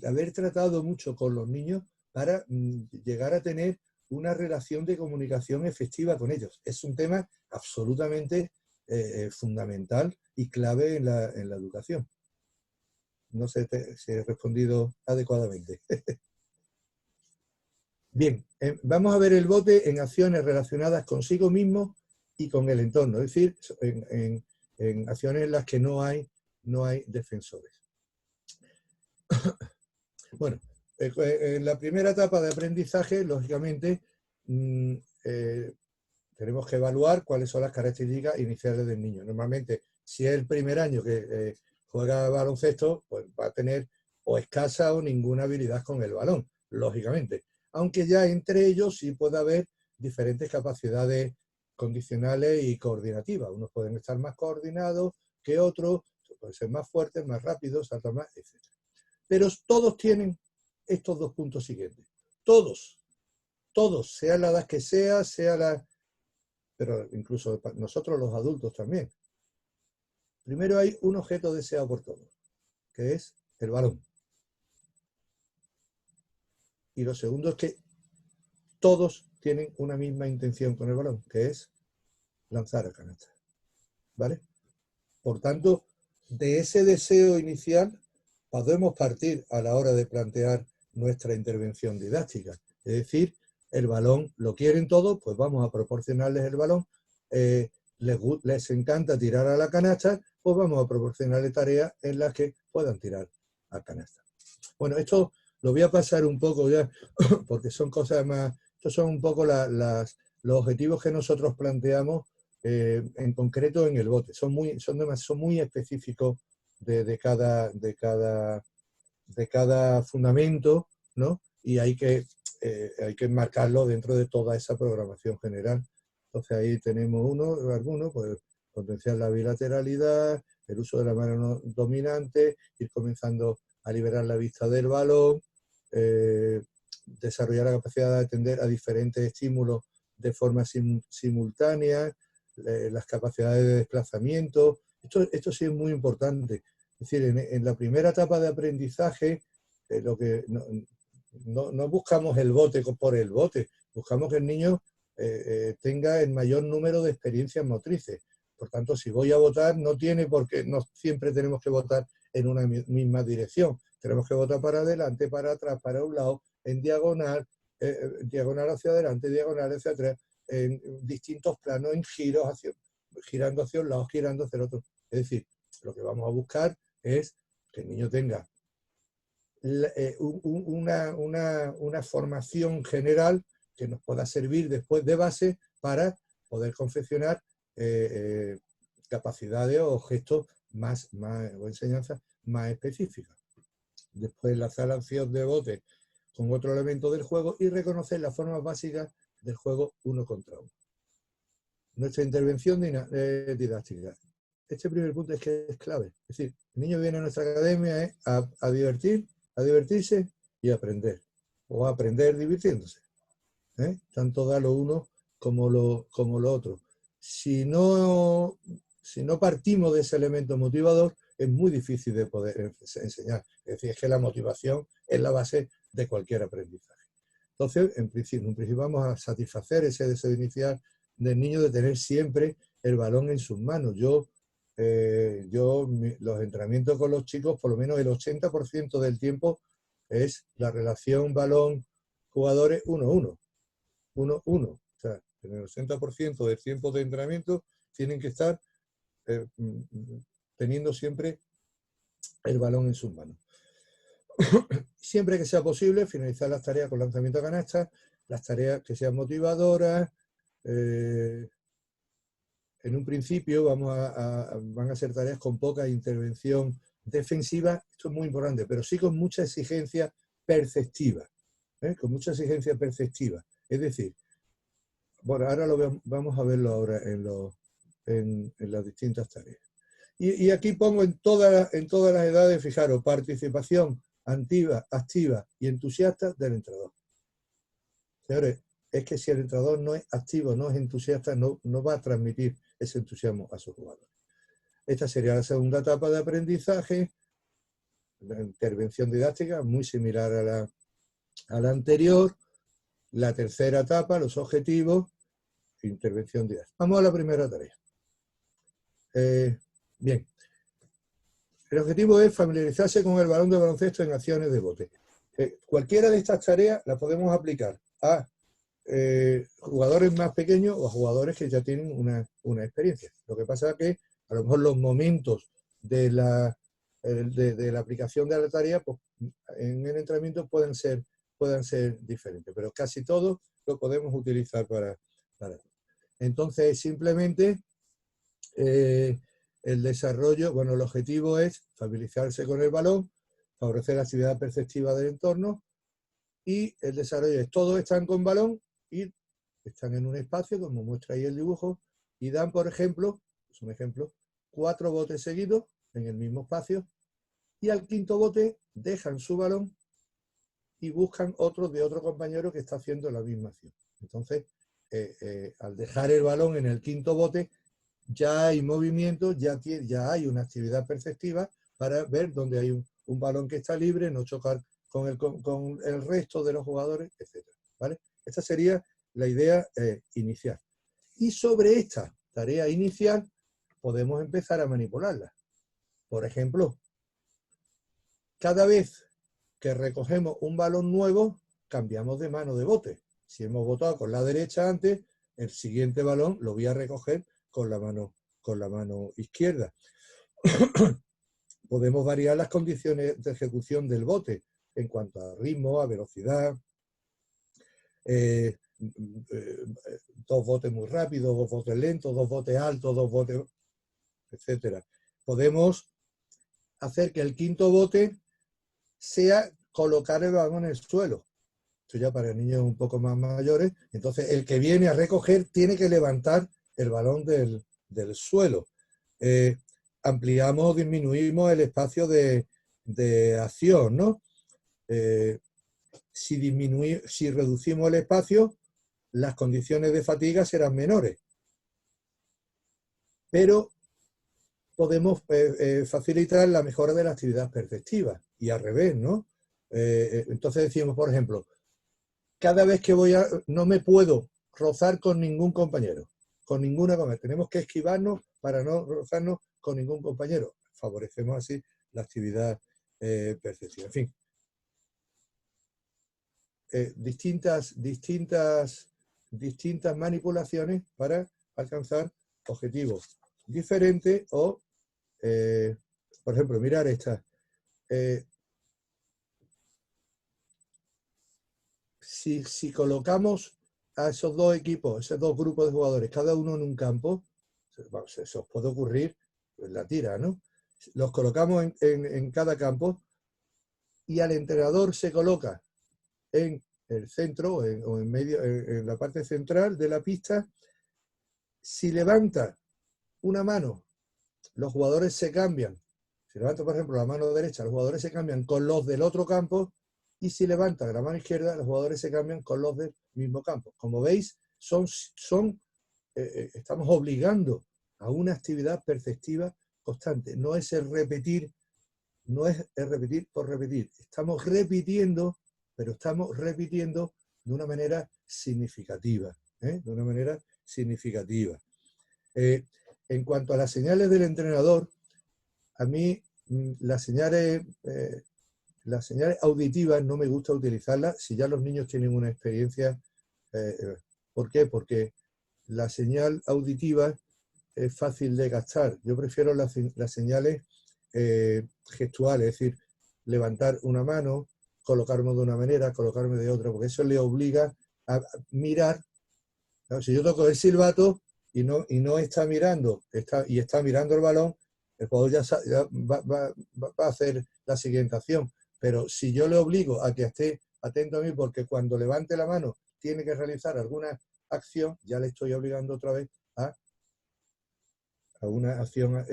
haber tratado mucho con los niños para llegar a tener una relación de comunicación efectiva con ellos. Es un tema absolutamente fundamental y clave en la educación. No sé si he respondido adecuadamente. Bien, vamos a ver el bote en acciones relacionadas consigo mismo y con el entorno, es decir, en acciones en las que no hay defensores. Bueno, en la primera etapa de aprendizaje, lógicamente, tenemos que evaluar cuáles son las características iniciales del niño. Normalmente, si es el primer año que juega baloncesto, pues va a tener o escasa o ninguna habilidad con el balón, lógicamente. Aunque ya entre ellos sí puede haber diferentes capacidades condicionales y coordinativas. Unos pueden estar más coordinados que otros, pueden ser más fuertes, más rápidos, saltar más, etc. Pero todos tienen estos dos puntos siguientes. Todos, sea la edad que sea la... Pero incluso nosotros los adultos también. Primero hay un objeto deseado por todos, que es el balón. Y lo segundo es que todos tienen una misma intención con el balón, que es lanzar a canasta, ¿vale? Por tanto, de ese deseo inicial podemos partir a la hora de plantear nuestra intervención didáctica. Es decir, el balón lo quieren todos, pues vamos a proporcionarles el balón. Les encanta tirar a la canasta, pues vamos a proporcionarles tareas en las que puedan tirar a canasta. Bueno, esto lo voy a pasar un poco ya, porque son cosas más, estos son un poco los objetivos que nosotros planteamos en concreto en el bote. Son muy específicos de cada fundamento, ¿no? Y hay que enmarcarlo dentro de toda esa programación general. Entonces ahí tenemos algunos, pues potenciar la bilateralidad, el uso de la mano dominante, ir comenzando a liberar la vista del balón, desarrollar la capacidad de atender a diferentes estímulos de forma simultánea, las capacidades de desplazamiento. Esto sí es muy importante. Es decir, en la primera etapa de aprendizaje, lo que no buscamos el bote por el bote, buscamos que el niño tenga el mayor número de experiencias motrices. Por tanto, si voy a botar, no siempre tenemos que botar en una misma dirección. Tenemos que botar para adelante, para atrás, para un lado, en diagonal, diagonal hacia adelante, diagonal hacia atrás, en distintos planos, en giros, girando hacia un lado, girando hacia el otro. Es decir, lo que vamos a buscar es que el niño tenga una formación general que nos pueda servir después de base para poder confeccionar capacidades o gestos o enseñanzas más específicas. Después enlazar la acción de bote con otro elemento del juego y reconocer las formas básicas del juego uno contra uno. Nuestra intervención didáctica. Este primer punto es que es clave. Es decir, el niño viene a nuestra academia a divertirse y a aprender. O a aprender divirtiéndose. Tanto da lo uno como lo otro. Si no partimos de ese elemento motivador, es muy difícil de poder enseñar. Es decir, es que la motivación es la base de cualquier aprendizaje. Entonces, en principio vamos a satisfacer ese deseo inicial del niño de tener siempre el balón en sus manos. Los entrenamientos con los chicos, por lo menos el 80% del tiempo es la relación balón-jugadores 1-1. 1-1. O sea, en el 80% del tiempo de entrenamiento tienen que estar teniendo siempre el balón en sus manos. Siempre que sea posible, finalizar las tareas con lanzamiento a canasta, las tareas que sean motivadoras. En un principio van a ser tareas con poca intervención defensiva, esto es muy importante, pero sí con mucha exigencia perceptiva. Con mucha exigencia perceptiva. Es decir, bueno, ahora vamos a verlo ahora en las distintas tareas. Y aquí pongo en todas las edades, fijaros, participación activa y entusiasta del entrenador. Señores, es que si el entrenador no es activo, no es entusiasta, no va a transmitir ese entusiasmo a sus jugadores. Esta sería la segunda etapa de aprendizaje, la intervención didáctica, muy similar a la anterior. La tercera etapa, los objetivos, intervención didáctica. Vamos a la primera tarea. Bien. El objetivo es familiarizarse con el balón de baloncesto en acciones de bote. Cualquiera de estas tareas las podemos aplicar a jugadores más pequeños o a jugadores que ya tienen una experiencia. Lo que pasa es que a lo mejor los momentos de la aplicación de la tarea pues, en el entrenamiento pueden ser diferentes, pero casi todo lo podemos utilizar para. Entonces, simplemente el desarrollo, bueno, el objetivo es familiarizarse con el balón, favorecer la actividad perceptiva del entorno y el desarrollo es todos están con balón y están en un espacio, como muestra ahí el dibujo, y dan, por ejemplo, es un ejemplo, 4 botes seguidos en el mismo espacio y al quinto bote dejan su balón y buscan otro de otro compañero que está haciendo la misma acción. Entonces, al dejar el balón en el quinto bote, ya hay movimiento, ya hay una actividad perceptiva para ver dónde hay un balón que está libre, no chocar con el resto de los jugadores, etc. ¿Vale? Esta sería la idea inicial. Y sobre esta tarea inicial podemos empezar a manipularla. Por ejemplo, cada vez que recogemos un balón nuevo, cambiamos de mano de bote. Si hemos botado con la derecha antes, el siguiente balón lo voy a recoger con la mano izquierda. Podemos variar las condiciones de ejecución del bote en cuanto a ritmo, a velocidad, dos botes muy rápidos, dos botes lentos, dos botes altos, dos botes, etcétera. Podemos hacer que el quinto bote sea colocar el balón en el suelo. Esto ya para niños un poco más mayores. Entonces, el que viene a recoger tiene que levantar el balón del suelo. Ampliamos o disminuimos el espacio de acción, ¿no? Si reducimos el espacio, las condiciones de fatiga serán menores. Pero podemos facilitar la mejora de la actividad perceptiva y al revés, ¿no? Entonces decimos, por ejemplo, cada vez que no me puedo rozar con ningún compañero, con ninguna compañera. Tenemos que esquivarnos para no rozarnos con ningún compañero. Favorecemos así la actividad perceptiva. En fin, distintas manipulaciones para alcanzar objetivos diferentes o, por ejemplo, mirar esta. Si colocamos a esos dos equipos, esos dos grupos de jugadores, cada uno en un campo, se os puede ocurrir la tira, ¿no? Los colocamos en cada campo y al entrenador se coloca en el centro o en medio, en la parte central de la pista. Si levanta una mano, los jugadores se cambian. Si levanta, por ejemplo, la mano derecha, los jugadores se cambian con los del otro campo. Y si levanta la mano izquierda, los jugadores se cambian con los del mismo campo. Como veis, estamos obligando a una actividad perceptiva constante. No es el repetir por repetir. Estamos repitiendo, pero estamos repitiendo de una manera significativa. De una manera significativa. En cuanto a las señales del entrenador, a mí las señales auditivas no me gusta utilizarlas si ya los niños tienen una experiencia. ¿Por qué? Porque la señal auditiva es fácil de gastar. Yo prefiero las señales gestuales, es decir, levantar una mano, colocarme de una manera, colocarme de otra, porque eso le obliga a mirar. Claro, si yo toco el silbato y no está mirando, está mirando el balón, el jugador ya va a hacer la siguiente acción. Pero si yo le obligo a que esté atento a mí, porque cuando levante la mano tiene que realizar alguna acción, ya le estoy obligando otra vez a una acción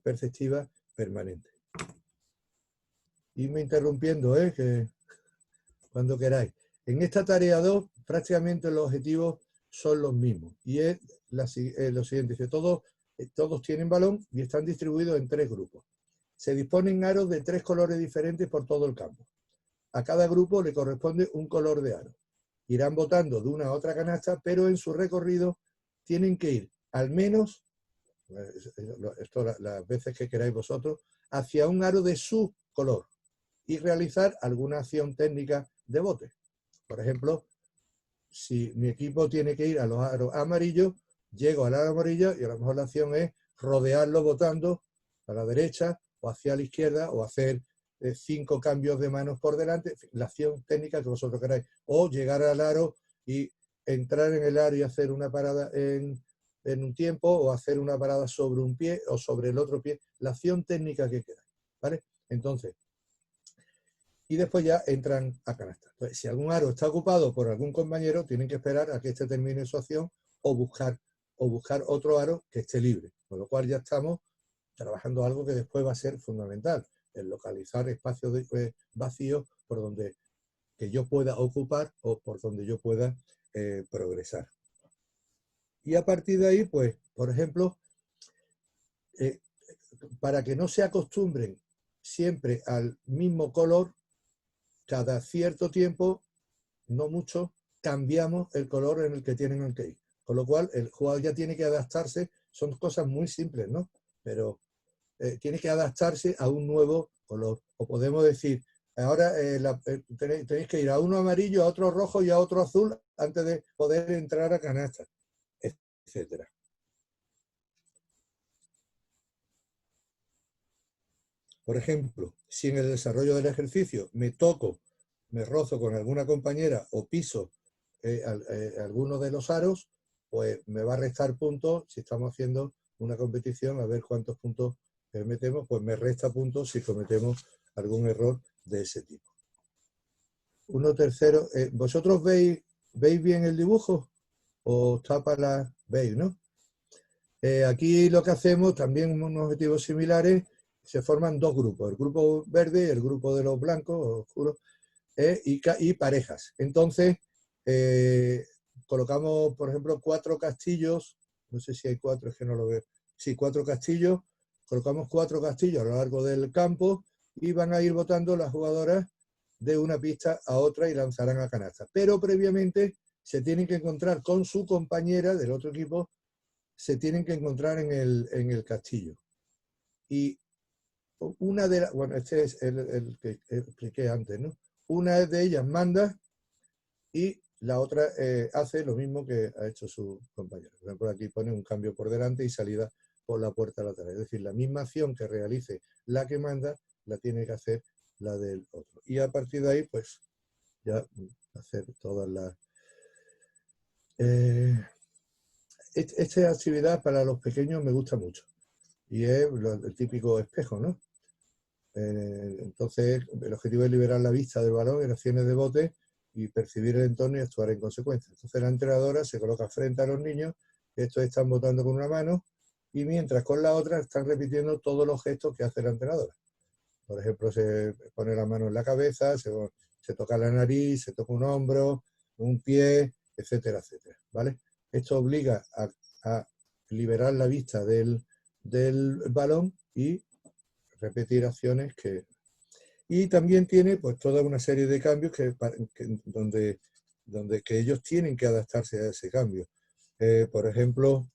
perceptiva permanente. Irme interrumpiendo, que cuando queráis. En esta tarea 2, prácticamente los objetivos son los mismos. Y es lo siguiente, que todos tienen balón y están distribuidos en 3 grupos. Se disponen aros de 3 colores diferentes por todo el campo. A cada grupo le corresponde un color de aro. Irán botando de una a otra canasta, pero en su recorrido tienen que ir al menos, esto las veces que queráis vosotros, hacia un aro de su color y realizar alguna acción técnica de bote. Por ejemplo, si mi equipo tiene que ir a los aros amarillos, llego al aro amarillo y a lo mejor la acción es rodearlo botando a la derecha o hacia la izquierda o hacer 5 cambios de manos por delante, la acción técnica que vosotros queráis. O llegar al aro y entrar en el aro y hacer una parada en un tiempo o hacer una parada sobre un pie o sobre el otro pie, la acción técnica que queráis, ¿vale? Entonces, y después ya entran a canasta. Entonces, si algún aro está ocupado por algún compañero, tienen que esperar a que éste termine su acción o buscar otro aro que esté libre. Con lo cual ya estamos trabajando algo que después va a ser fundamental, el localizar espacios vacíos por donde que yo pueda ocupar o por donde yo pueda progresar. Y a partir de ahí, pues, por ejemplo, para que no se acostumbren siempre al mismo color, cada cierto tiempo, no mucho, cambiamos el color en el que tienen que ir. Con lo cual, el jugador ya tiene que adaptarse, son cosas muy simples, ¿no? Pero tiene que adaptarse a un nuevo color. O podemos decir, ahora tenéis que ir a uno amarillo, a otro rojo y a otro azul antes de poder entrar a canasta, etcétera. Por ejemplo, si en el desarrollo del ejercicio me rozo con alguna compañera o piso alguno de los aros, pues me va a restar puntos si estamos haciendo una competición, a ver cuántos puntos metemos, pues me resta puntos si cometemos algún error de ese tipo. Uno tercero, ¿vosotros veis bien el dibujo? ¿O tapa la veis, no? Aquí lo que hacemos, también unos objetivos similares, se forman dos grupos, el grupo verde y el grupo de los blancos, oscuros, y parejas. Entonces, colocamos, por ejemplo, 4 castillos, no sé si hay 4, es que no lo veo, sí, 4 castillos, colocamos 4 castillos a lo largo del campo y van a ir botando las jugadoras de una pista a otra y lanzarán a canasta. Pero previamente se tienen que encontrar con su compañera del otro equipo, se tienen que encontrar en el castillo. Y una de las, bueno, este es el que expliqué antes, ¿no? Una de ellas manda y la otra hace lo mismo que ha hecho su compañero. Por ejemplo, aquí pone un cambio por delante y salida por la puerta lateral. Es decir, la misma acción que realice la que manda, la tiene que hacer la del otro. Y a partir de ahí, pues, ya hacer todas las... esta actividad para los pequeños me gusta mucho. Y es el típico espejo, ¿no? Entonces, el objetivo es liberar la vista del balón en acciones de bote y percibir el entorno y actuar en consecuencia. Entonces, la entrenadora se coloca frente a los niños, estos están botando con una mano, y mientras con la otra están repitiendo todos los gestos que hace la entrenadora. Por ejemplo, se pone la mano en la cabeza, se toca la nariz, se toca un hombro, un pie, etcétera, etcétera, ¿vale? Esto obliga a liberar la vista del balón y repetir acciones que... Y también tiene pues toda una serie de cambios donde ellos tienen que adaptarse a ese cambio. Por ejemplo,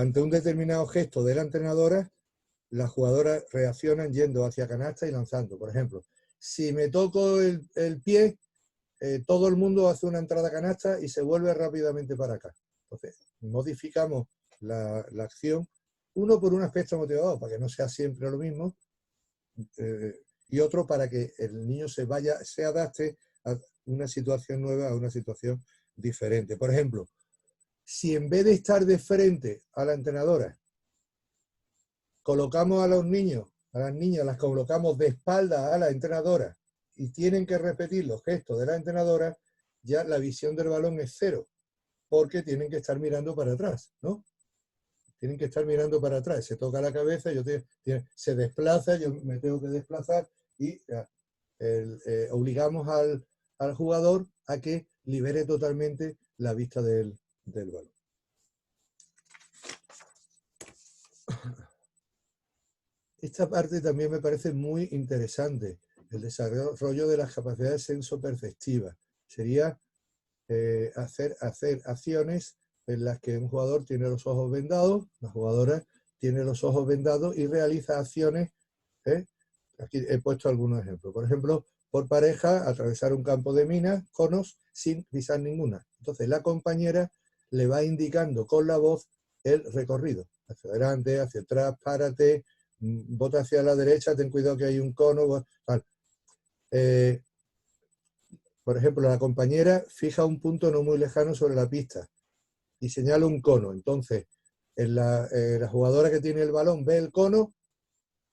ante un determinado gesto de la entrenadora, las jugadoras reaccionan yendo hacia canasta y lanzando. Por ejemplo, si me toco el pie, todo el mundo hace una entrada a canasta y se vuelve rápidamente para acá. Entonces, modificamos la acción, uno por un aspecto motivador, para que no sea siempre lo mismo, y otro para que el niño se adapte a una situación nueva, a una situación diferente. Por ejemplo, si en vez de estar de frente a la entrenadora, colocamos a los niños, a las niñas, las colocamos de espalda a la entrenadora y tienen que repetir los gestos de la entrenadora, ya la visión del balón es cero, porque tienen que estar mirando para atrás, ¿no? Tienen que estar mirando para atrás, se toca la cabeza, se desplaza, yo me tengo que desplazar y obligamos al jugador a que libere totalmente la vista del balón. Esta parte también me parece muy interesante, el desarrollo de las capacidades sensoperceptivas. Sería hacer acciones en las que un jugador tiene los ojos vendados, la jugadora tiene los ojos vendados y realiza acciones. Aquí he puesto algunos ejemplos. Por ejemplo, por pareja, atravesar un campo de minas, conos, sin pisar ninguna. Entonces la compañera le va indicando con la voz el recorrido. Hacia adelante, hacia atrás, párate, bota hacia la derecha, ten cuidado que hay un cono. Tal. Por ejemplo, la compañera fija un punto no muy lejano sobre la pista y señala un cono. Entonces, la jugadora que tiene el balón ve el cono,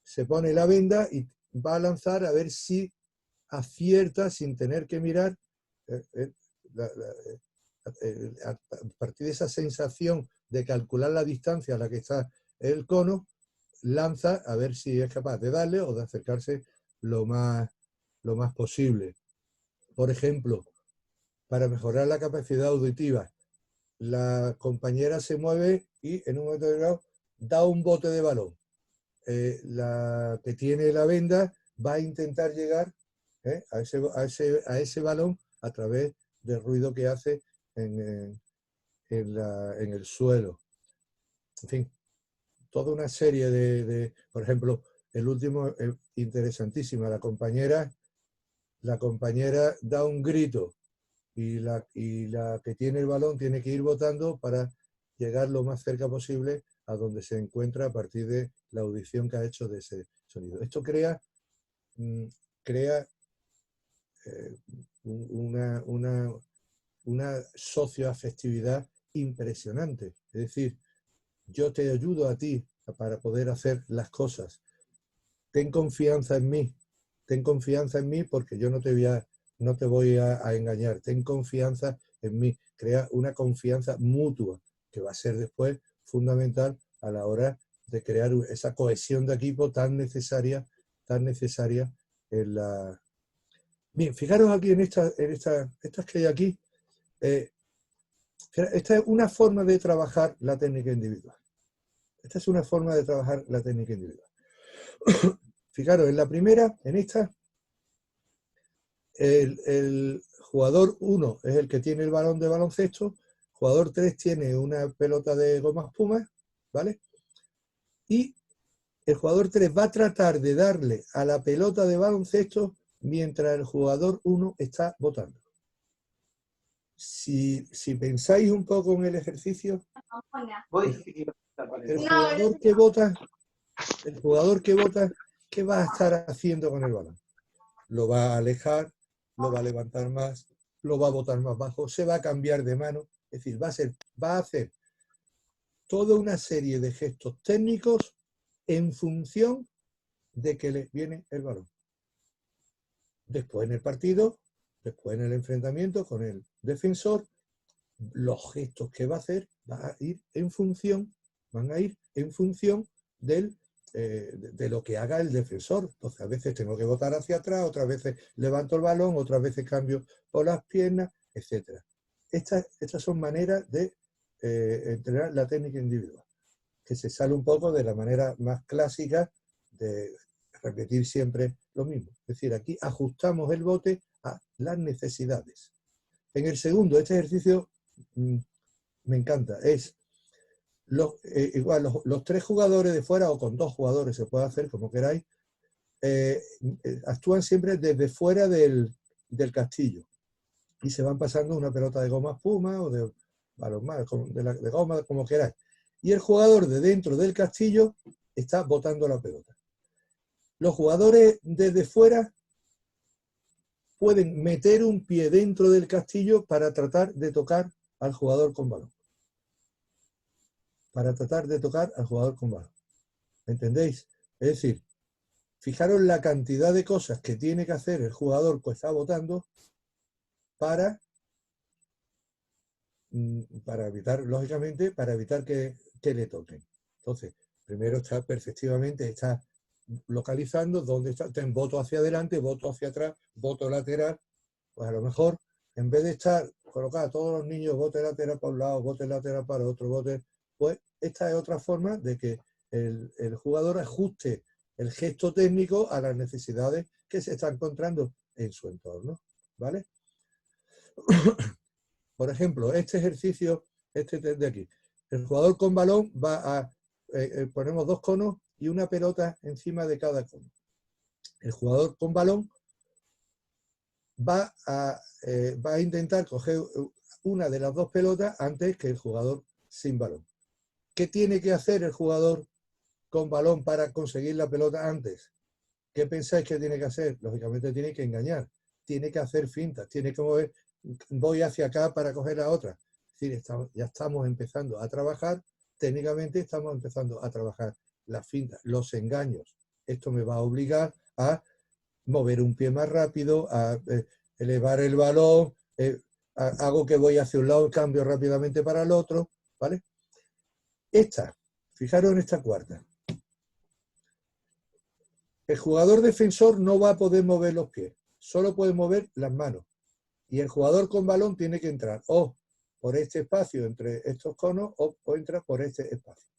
se pone la venda y va a lanzar a ver si acierta sin tener que mirar. A partir de esa sensación de calcular la distancia a la que está el cono, lanza a ver si es capaz de darle o de acercarse lo más posible. Por ejemplo, para mejorar la capacidad auditiva, la compañera se mueve y en un momento determinado da un bote de balón. la que tiene la venda va a intentar llegar a ese balón a través del ruido que hace en el suelo. En fin, toda una serie por ejemplo, el último, interesantísima, la compañera da un grito y la que tiene el balón tiene que ir botando para llegar lo más cerca posible a donde se encuentra a partir de la audición que ha hecho de ese sonido. Esto crea una socioafectividad impresionante. Es decir, yo te ayudo a ti para poder hacer las cosas. Ten confianza en mí. Ten confianza en mí porque yo no te voy a engañar. Ten confianza en mí. Crea una confianza mutua que va a ser después fundamental a la hora de crear esa cohesión de equipo tan necesaria en la... Bien, fijaros aquí en estas que hay aquí. Esta es una forma de trabajar la técnica individual. Esta es una forma de trabajar la técnica individual. Fijaros, en la primera, en esta, el jugador 1 es el que tiene el balón de baloncesto, jugador 3 tiene una pelota de goma espuma, ¿vale? Y el jugador 3 va a tratar de darle a la pelota de baloncesto mientras el jugador 1 está botando. Si pensáis un poco en el ejercicio, el jugador que vota, ¿qué va a estar haciendo con el balón? Lo va a alejar, lo va a levantar más, lo va a botar más bajo, se va a cambiar de mano. Es decir, va a hacer toda una serie de gestos técnicos en función de que le viene el balón. Después en el partido, después en el enfrentamiento con el defensor, los gestos que va a hacer van a ir en función de lo que haga el defensor. Entonces, a veces tengo que botar hacia atrás, otras veces levanto el balón, otras veces cambio por las piernas, etc. Estas son maneras de entrenar la técnica individual, que se sale un poco de la manera más clásica de repetir siempre lo mismo. Es decir, aquí ajustamos el bote a las necesidades. En el segundo, este ejercicio me encanta, es igual los 3 jugadores de fuera, o con 2 jugadores se puede hacer como queráis, actúan siempre desde fuera del castillo y se van pasando una pelota de goma espuma o de balonmano, de goma, como queráis. Y el jugador de dentro del castillo está botando la pelota. Los jugadores desde fuera pueden meter un pie dentro del castillo para tratar de tocar al jugador con balón. ¿Entendéis? Es decir, fijaros la cantidad de cosas que tiene que hacer el jugador que está votando para evitar, lógicamente, para evitar que le toquen. Entonces, primero está localizando dónde está, voto hacia adelante, voto hacia atrás, voto lateral. Pues a lo mejor, en vez de estar colocados todos los niños, bote lateral para un lado, bote lateral para otro, pues esta es otra forma de que el jugador ajuste el gesto técnico a las necesidades que se está encontrando en su entorno, ¿vale? Por ejemplo, este ejercicio, de aquí, el jugador con balón va a ponemos 2 conos y una pelota encima de cada cono. El jugador con balón va a intentar coger una de las 2 pelotas antes que el jugador sin balón. ¿Qué tiene que hacer el jugador con balón para conseguir la pelota antes? ¿Qué pensáis que tiene que hacer? Lógicamente tiene que engañar, tiene que hacer fintas, tiene que mover, voy hacia acá para coger la otra. Es decir, ya estamos empezando a trabajar, técnicamente estamos empezando a trabajar las fintas, los engaños. Esto me va a obligar a mover un pie más rápido, a elevar el balón, hago que voy hacia un lado, cambio rápidamente para el otro, ¿vale? Fijaros en esta cuarta. El jugador defensor no va a poder mover los pies, solo puede mover las manos. Y el jugador con balón tiene que entrar o por este espacio entre estos conos o entra por este espacio.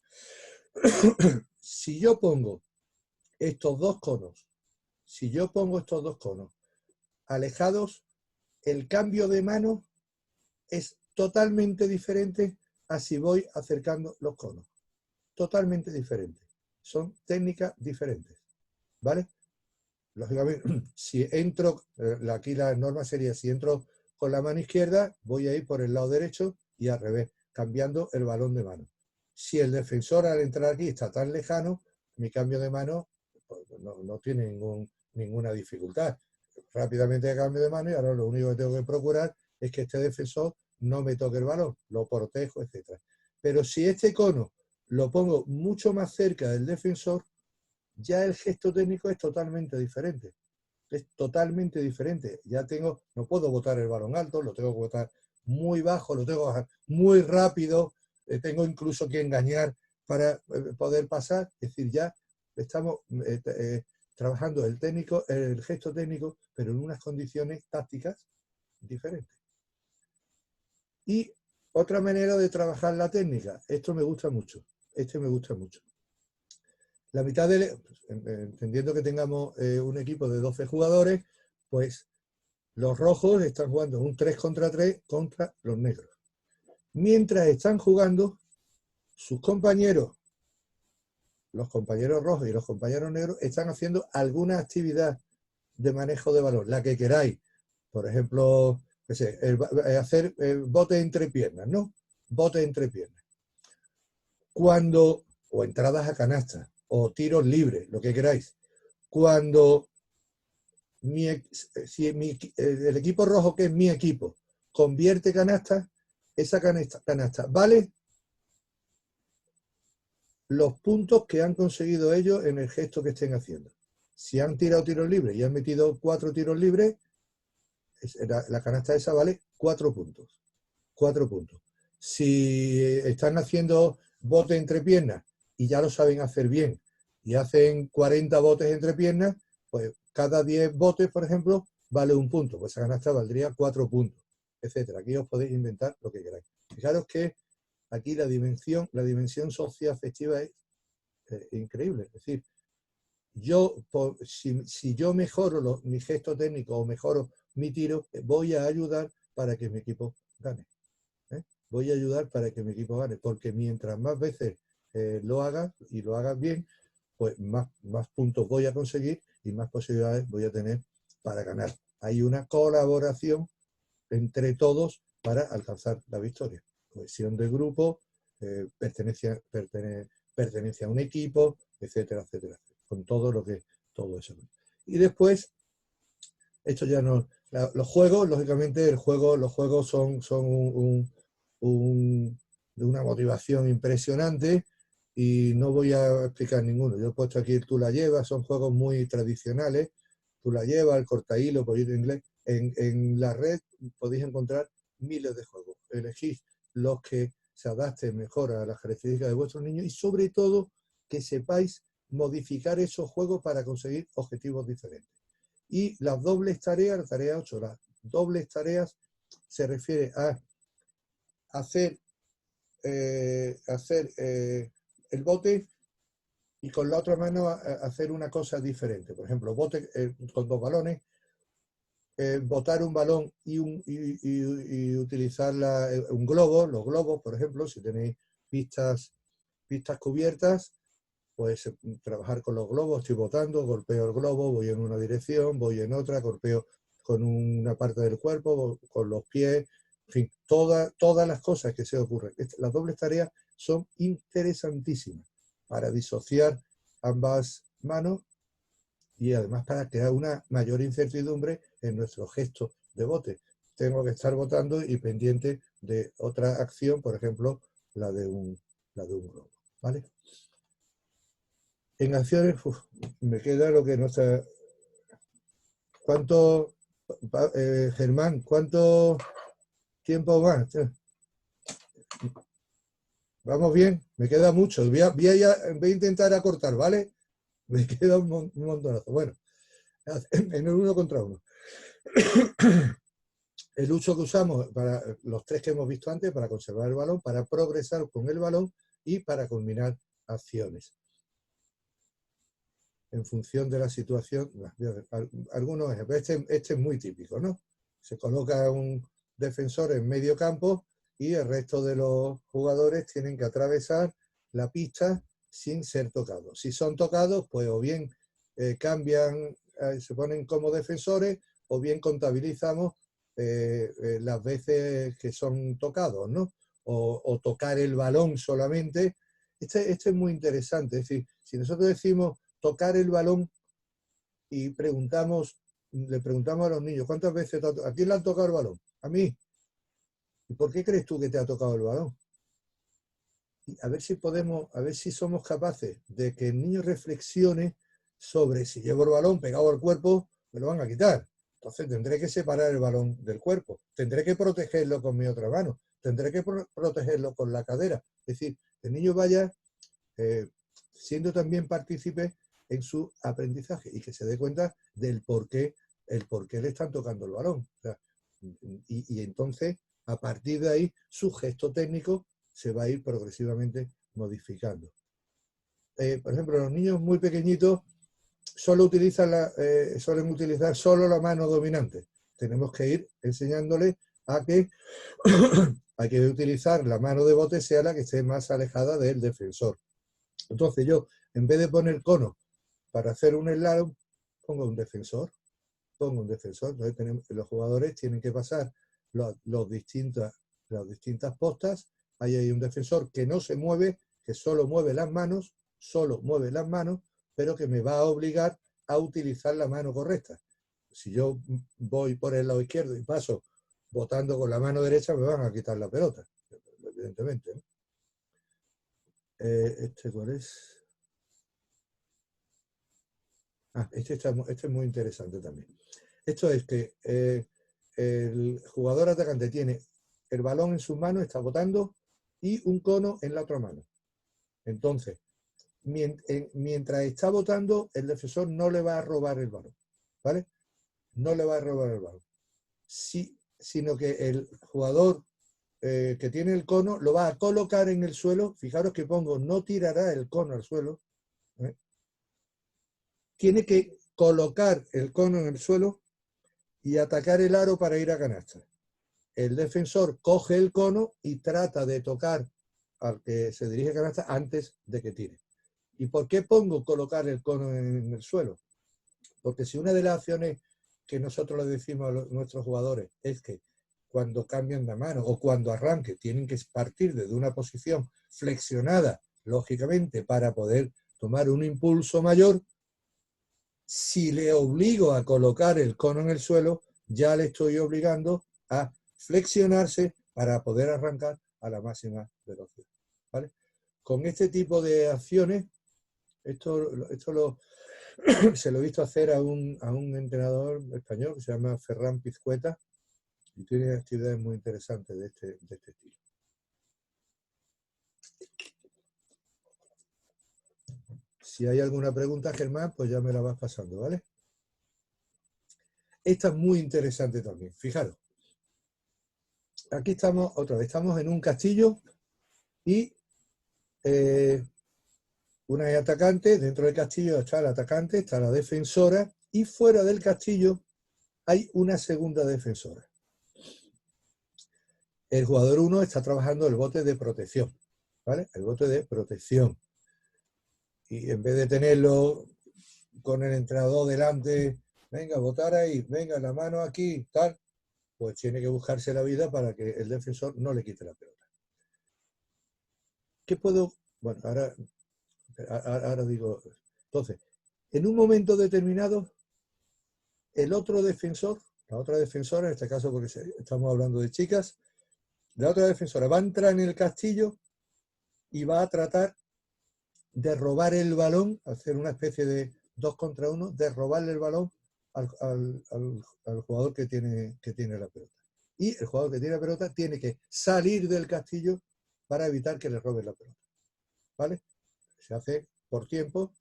Si yo pongo estos dos conos, si yo pongo estos dos conos alejados, el cambio de mano es totalmente diferente a si voy acercando los conos. Totalmente diferente. Son técnicas diferentes, ¿vale? Lógicamente, si entro, aquí la norma sería, si entro con la mano izquierda, voy a ir por el lado derecho y al revés, cambiando el balón de mano. Si el defensor al entrar aquí está tan lejano, mi cambio de mano pues, no tiene ninguna dificultad. Rápidamente cambio de mano y ahora lo único que tengo que procurar es que este defensor no me toque el balón, lo protejo, etc. Pero si este cono lo pongo mucho más cerca del defensor, ya el gesto técnico es totalmente diferente. Es totalmente diferente. Ya no puedo botar el balón alto, lo tengo que botar muy bajo, lo tengo que bajar muy rápido, tengo incluso que engañar para poder pasar. Es decir, ya estamos trabajando el gesto técnico, pero en unas condiciones tácticas diferentes. Y otra manera de trabajar la técnica, esto me gusta mucho, me gusta mucho. La mitad entendiendo que tengamos un equipo de 12 jugadores, pues los rojos están jugando un 3 contra 3 contra los negros. Mientras están jugando, sus compañeros, los compañeros rojos y los compañeros negros, están haciendo alguna actividad de manejo de balón, la que queráis. Por ejemplo, hacer bote entre piernas, ¿no? Bote entre piernas. O entradas a canasta, o tiros libres, lo que queráis. Cuando el equipo rojo, que es mi equipo, convierte canasta, esa canasta vale los puntos que han conseguido ellos en el gesto que estén haciendo. Si han tirado tiros libres y han metido 4 tiros libres, la canasta esa vale 4 puntos. 4 puntos. Si están haciendo bote entre piernas y ya lo saben hacer bien y hacen 40 botes entre piernas, pues cada 10 botes, por ejemplo, vale 1 punto. Pues esa canasta valdría 4 puntos, etcétera. Aquí os podéis inventar lo que queráis. Fijaros que aquí la dimensión socioafectiva es increíble. Es decir, si yo mejoro mi gesto técnico o mejoro mi tiro, voy a ayudar para que mi equipo gane. Voy a ayudar para que mi equipo gane, porque mientras más veces lo hagas y lo hagas bien, pues más puntos voy a conseguir y más posibilidades voy a tener para ganar. Hay una colaboración entre todos para alcanzar la victoria. Cohesión de grupo, pertenencia a un equipo, etcétera, etcétera, con todo eso. Y después, esto ya no... Los juegos, lógicamente, los juegos son de una motivación impresionante y no voy a explicar ninguno. Yo he puesto aquí el Tú la llevas, son juegos muy tradicionales. Tú la llevas, el cortahilo, pollito inglés. En la red podéis encontrar miles de juegos. Elegís los que se adapten mejor a las características de vuestros niños y sobre todo que sepáis modificar esos juegos para conseguir objetivos diferentes. Y las dobles tareas, la tarea 8, las dobles tareas se refiere a hacer el bote y con la otra mano hacer una cosa diferente. Por ejemplo, bote con 2 balones, botar un balón y utilizar un globo, los globos, por ejemplo, si tenéis pistas cubiertas, pues trabajar con los globos, estoy botando, golpeo el globo, voy en una dirección, voy en otra, golpeo con una parte del cuerpo, con los pies, en fin, todas las cosas que se ocurren. Las dobles tareas son interesantísimas para disociar ambas manos y además para crear una mayor incertidumbre en nuestro gesto de bote. Tengo que estar botando y pendiente de otra acción, por ejemplo, la de un globo, ¿vale? En acciones, me queda lo que no está... ¿Cuánto, Germán, cuánto tiempo más? ¿Vamos bien? Me queda mucho. Voy a intentar acortar, ¿vale? Me queda un montonazo. Bueno, en el 1 contra 1. El uso que usamos para los 3 que hemos visto antes, para conservar el balón, para progresar con el balón y para culminar acciones. en función de la situación. Algunos ejemplos, este es muy típico, ¿no? Se coloca un defensor en medio campo y el resto de los jugadores tienen que atravesar la pista sin ser tocados. Si son tocados, pues o bien cambian, se ponen como defensores, o bien contabilizamos las veces que son tocados, ¿no? O tocar el balón solamente. Este es muy interesante. Es decir, si nosotros decimos tocar el balón y le preguntamos a los niños, ¿cuántas veces a quién le han tocado el balón? A mí. ¿Y por qué crees tú que te ha tocado el balón? Y a ver si somos capaces de que el niño reflexione sobre si llevo el balón pegado al cuerpo, me lo van a quitar. Entonces tendré que separar el balón del cuerpo, tendré que protegerlo con mi otra mano, tendré que protegerlo con la cadera. Es decir, el niño vaya siendo también partícipe en su aprendizaje y que se dé cuenta del por qué le están tocando el balón. O sea, y entonces, a partir de ahí, su gesto técnico se va a ir progresivamente modificando. Por ejemplo, los niños muy pequeñitos suelen utilizar solo la mano dominante. Tenemos que ir enseñándoles a que hay que utilizar la mano de bote sea la que esté más alejada del defensor. Entonces yo, en vez de poner cono para hacer un slalom, pongo un defensor. Entonces los jugadores tienen que pasar las distintas postas. Ahí hay un defensor que no se mueve, que solo mueve las manos, pero que me va a obligar a utilizar la mano correcta. Si yo voy por el lado izquierdo y paso botando con la mano derecha, me van a quitar la pelota, evidentemente, ¿no? ¿Cuál es? Este es muy interesante también. Esto es que el jugador atacante tiene el balón en sus manos, está botando, y un cono en la otra mano. Entonces, mientras está botando, el defensor no le va a robar el balón, ¿vale? No le va a robar el balón. Sino que el jugador que tiene el cono lo va a colocar en el suelo. Fijaros que pongo, no tirará el cono al suelo. Tiene que colocar el cono en el suelo y atacar el aro para ir a canasta. El defensor coge el cono y trata de tocar al que se dirige a canasta antes de que tire. ¿Y por qué pongo colocar el cono en el suelo? Porque si una de las acciones que nosotros le decimos a nuestros jugadores es que cuando cambian de mano o cuando arranque tienen que partir desde una posición flexionada, lógicamente, para poder tomar un impulso mayor, si le obligo a colocar el cono en el suelo, ya le estoy obligando a flexionarse para poder arrancar a la máxima velocidad, ¿vale? Con este tipo de acciones, esto se lo he visto hacer a un entrenador español que se llama Ferran Pizcueta y tiene actividades muy interesantes de este estilo. Si hay alguna pregunta, Germán, pues ya me la vas pasando, ¿vale? Esta es muy interesante también, fijaros. Aquí estamos, otra vez, estamos en un castillo y una es atacante, dentro del castillo está el atacante, está la defensora y fuera del castillo hay una segunda defensora. El jugador 1 está trabajando el bote de protección, ¿vale? El bote de protección. Y en vez de tenerlo con el entrenador delante, venga, botar ahí, venga, la mano aquí, tal, pues tiene que buscarse la vida para que el defensor no le quite la pelota. ¿Qué puedo? Bueno, ahora digo, entonces, en un momento determinado, el otro defensor, la otra defensora, en este caso porque estamos hablando de chicas, la otra defensora va a entrar en el castillo y va a tratar de robar el balón, hacer una especie de 2 contra 1, de robarle el balón al jugador que tiene la pelota. Y el jugador que tiene la pelota tiene que salir del castillo para evitar que le roben la pelota, ¿vale? Se hace por tiempo.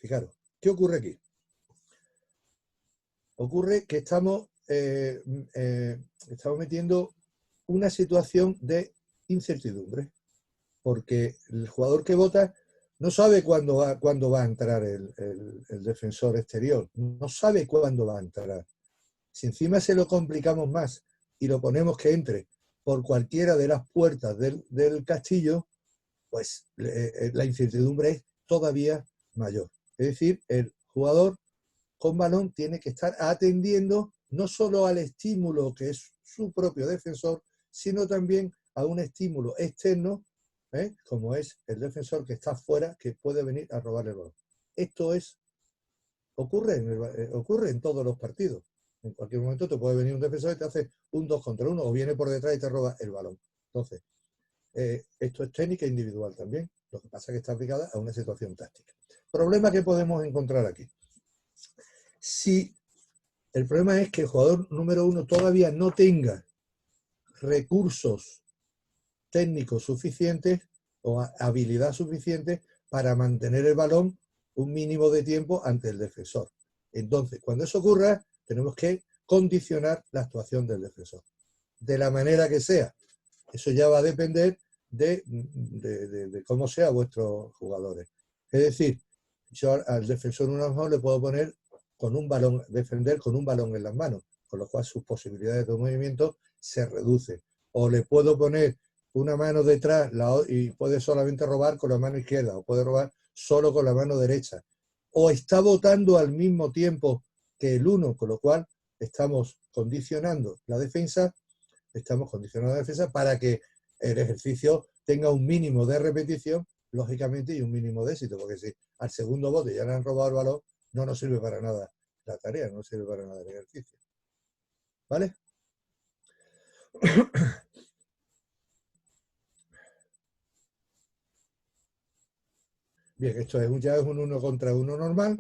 Fijaros, ¿qué ocurre aquí? Ocurre que estamos metiendo una situación de incertidumbre, porque el jugador que vota no sabe cuándo va a entrar el defensor exterior, no sabe cuándo va a entrar. Si encima se lo complicamos más y lo ponemos que entre por cualquiera de las puertas del castillo, pues la incertidumbre es todavía mayor. Es decir, el jugador con balón tiene que estar atendiendo no solo al estímulo que es su propio defensor, sino también a un estímulo externo, como es el defensor que está fuera, que puede venir a robar el balón. Esto ocurre en todos los partidos. En cualquier momento te puede venir un defensor y te hace un 2 contra 1, o viene por detrás y te roba el balón. Entonces, esto es técnica individual también, lo que pasa es que está aplicada a una situación táctica. Problema que podemos encontrar aquí. Si el problema es que el jugador número 1 todavía no tenga recursos técnicos suficientes o habilidad suficiente para mantener el balón un mínimo de tiempo ante el defensor. Entonces, cuando eso ocurra, tenemos que condicionar la actuación del defensor. De la manera que sea. Eso ya va a depender de cómo sean vuestros jugadores. Es decir, yo al defensor a lo mejor le puedo poner con un balón, defender con un balón en las manos, con lo cual sus posibilidades de movimiento se reducen. O le puedo poner una mano detrás y puede solamente robar con la mano izquierda, o puede robar solo con la mano derecha. O está votando al mismo tiempo que el uno, con lo cual estamos condicionando la defensa para que el ejercicio tenga un mínimo de repetición, lógicamente, y un mínimo de éxito, porque si al segundo bote ya le han robado el balón, no nos sirve para nada la tarea, no sirve para nada el ejercicio. ¿Vale? Bien, esto ya es un 1 contra 1 normal.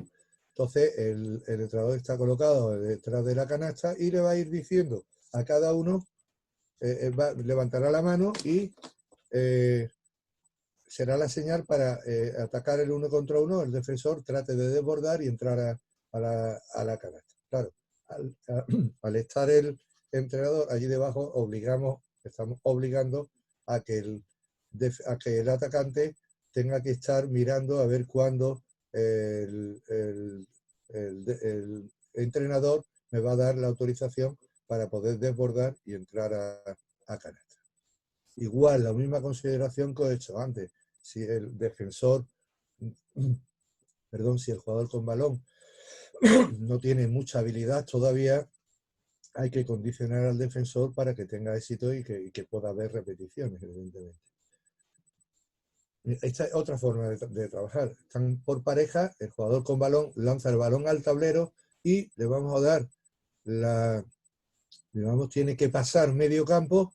Entonces el entrenador está colocado detrás de la canasta y le va a ir diciendo a cada uno, levantará la mano y será la señal para atacar el 1 contra 1. El defensor trate de desbordar y entrar a la canasta. Claro, al estar el entrenador allí debajo, estamos obligando a que el atacante tenga que estar mirando a ver cuándo el entrenador me va a dar la autorización para poder desbordar y entrar a canasta. Igual, la misma consideración que he hecho antes. Si el defensor, si el jugador con balón no tiene mucha habilidad todavía, hay que condicionar al defensor para que tenga éxito y que pueda haber repeticiones, evidentemente. Esta es otra forma de trabajar. Están por pareja, el jugador con balón lanza el balón al tablero y le vamos a dar tiene que pasar medio campo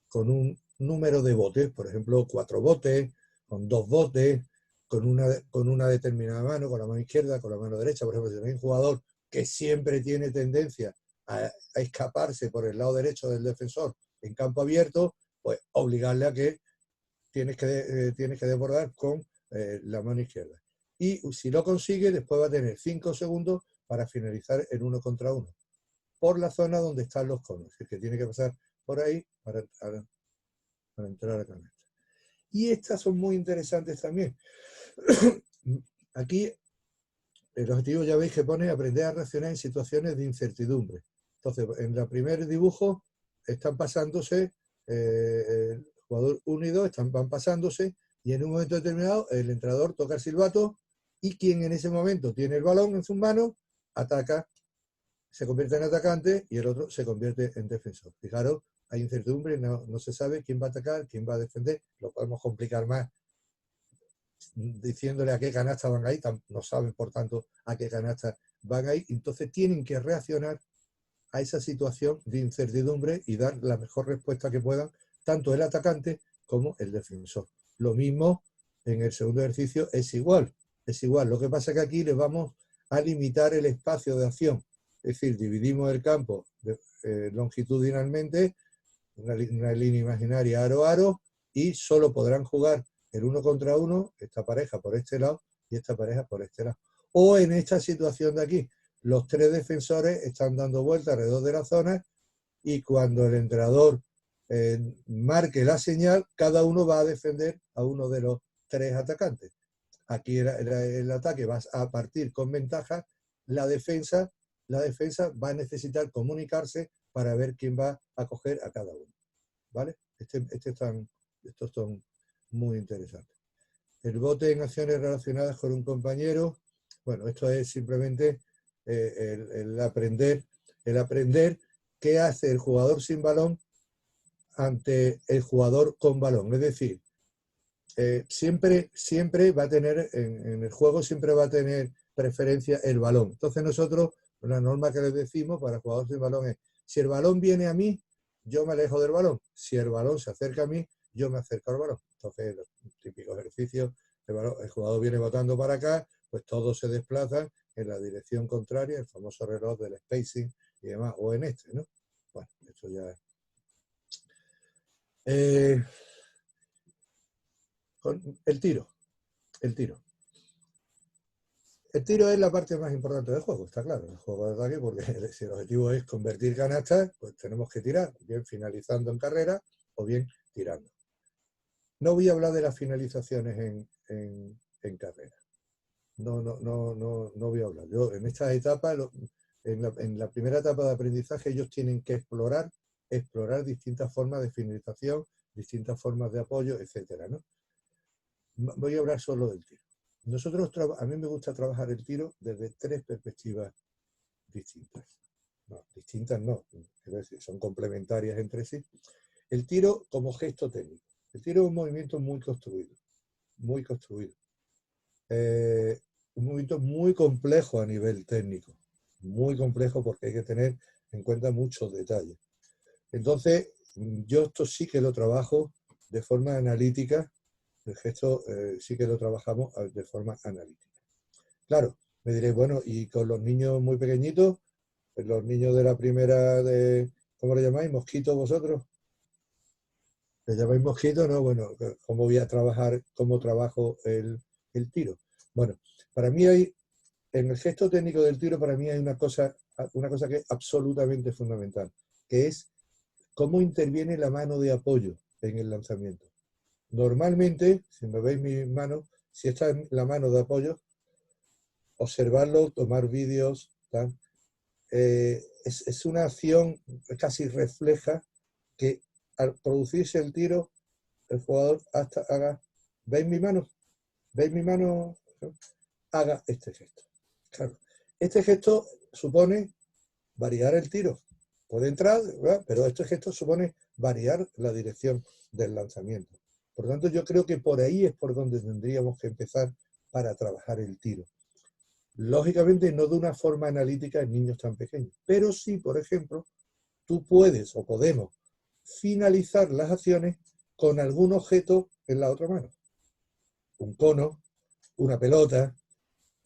con un número de botes, por ejemplo, 4 botes, con 2 botes, con una determinada mano, con la mano izquierda, con la mano derecha. Por ejemplo, si hay un jugador que siempre tiene tendencia a escaparse por el lado derecho del defensor en campo abierto, pues obligarle a que tienes que desbordar con la mano izquierda. Y si lo consigue, después va a tener 5 segundos para finalizar el 1 contra 1, por la zona donde están los conos. Es que tiene que pasar por ahí para entrar a la canasta. Y estas son muy interesantes también. Aquí el objetivo ya veis que pone aprender a reaccionar en situaciones de incertidumbre. Entonces, en el primer dibujo están pasándose, el jugador 1 y 2 van pasándose, y en un momento determinado el entrenador toca el silbato y quien en ese momento tiene el balón en sus manos, ataca, se convierte en atacante y el otro se convierte en defensor. Fijaros, hay incertidumbre, no se sabe quién va a atacar, quién va a defender. Lo podemos complicar más diciéndole a qué canasta van a ir, no saben por tanto a qué canasta van a ir, entonces tienen que reaccionar a esa situación de incertidumbre y dar la mejor respuesta que puedan, tanto el atacante como el defensor. Lo mismo en el segundo ejercicio, es igual. Lo que pasa es que aquí les vamos a limitar el espacio de acción, es decir, dividimos el campo longitudinalmente, una línea imaginaria aro a aro, y solo podrán jugar el 1 contra 1, esta pareja por este lado y esta pareja por este lado. O en esta situación de aquí, los 3 defensores están dando vueltas alrededor de la zona y cuando el entrenador marque la señal, cada uno va a defender a uno de los 3 atacantes. aquí el ataque va a partir con ventaja, la defensa va a necesitar comunicarse para ver quién va a coger a cada uno. ¿Vale? Estos son muy interesantes. El bote en acciones relacionadas con un compañero. Bueno, esto es simplemente el aprender qué hace el jugador sin balón ante el jugador con balón. Es decir, siempre va a tener, en el juego siempre va a tener preferencia el balón. Entonces nosotros, una norma que les decimos para jugadores sin balón es, si el balón viene a mí, yo me alejo del balón. Si el balón se acerca a mí, yo me acerco al balón. Entonces, los típicos ejercicios, el jugador viene botando para acá, pues todos se desplazan en la dirección contraria, el famoso reloj del spacing y demás, o en este, ¿no? Bueno, esto ya es... el tiro. El tiro es la parte más importante del juego, está claro, el juego de ataque, porque si el objetivo es convertir canastas, pues tenemos que tirar, bien finalizando en carrera o bien tirando. No voy a hablar de las finalizaciones en carrera. No voy a hablar. Yo en esta etapa, en la primera etapa de aprendizaje, ellos tienen que explorar distintas formas de finalización, distintas formas de apoyo, etcétera, ¿no? Voy a hablar solo del tiro. A mí me gusta trabajar el tiro desde 3 perspectivas distintas. No, distintas no, quiero decir, son complementarias entre sí. El tiro como gesto técnico. El tiro es un movimiento muy construido, muy construido. Un movimiento muy complejo a nivel técnico, muy complejo porque hay que tener en cuenta muchos detalles. Entonces, yo esto sí que lo trabajo de forma analítica. El gesto sí que lo trabajamos de forma analítica. Claro, me diréis, bueno, y con los niños muy pequeñitos, los niños de la primera, ¿cómo le llamáis? ¿Mosquito vosotros? ¿Le llamáis mosquito? No, bueno, ¿cómo voy a trabajar, cómo trabajo el tiro? Bueno, para mí en el gesto técnico del tiro, para mí hay una cosa que es absolutamente fundamental, que es cómo interviene la mano de apoyo en el lanzamiento. Normalmente, si me veis mis manos, si está en la mano de apoyo, observarlo, tomar vídeos, es una acción casi refleja que al producirse el tiro, el jugador haga, ¿veis mi mano? ¿Veis mi mano? Haga este gesto. Claro. Este gesto supone variar el tiro. Puede entrar, ¿verdad? Pero este gesto supone variar la dirección del lanzamiento. Por lo tanto, yo creo que por ahí es por donde tendríamos que empezar para trabajar el tiro. Lógicamente, no de una forma analítica en niños tan pequeños, pero sí, por ejemplo, tú puedes o podemos finalizar las acciones con algún objeto en la otra mano. Un cono, una pelota,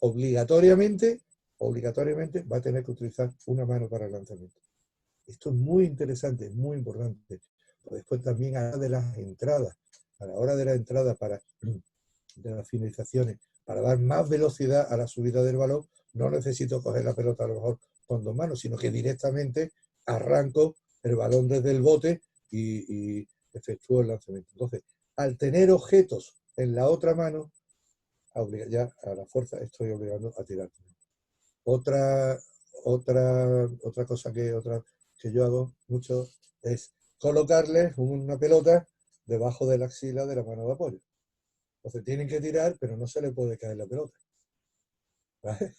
obligatoriamente va a tener que utilizar una mano para el lanzamiento. Esto es muy interesante, es muy importante. Después también a la hora de las entradas, a la hora de la entrada de las finalizaciones, para dar más velocidad a la subida del balón, no necesito coger la pelota a lo mejor con 2 manos, sino que directamente arranco el balón desde el bote y efectúo el lanzamiento. Entonces, al tener objetos en la otra mano, ya a la fuerza estoy obligando a tirar. Otra cosa que yo hago mucho es colocarles una pelota debajo de la axila de la mano de apoyo. Entonces tienen que tirar, pero no se le puede caer la pelota. ¿Vale?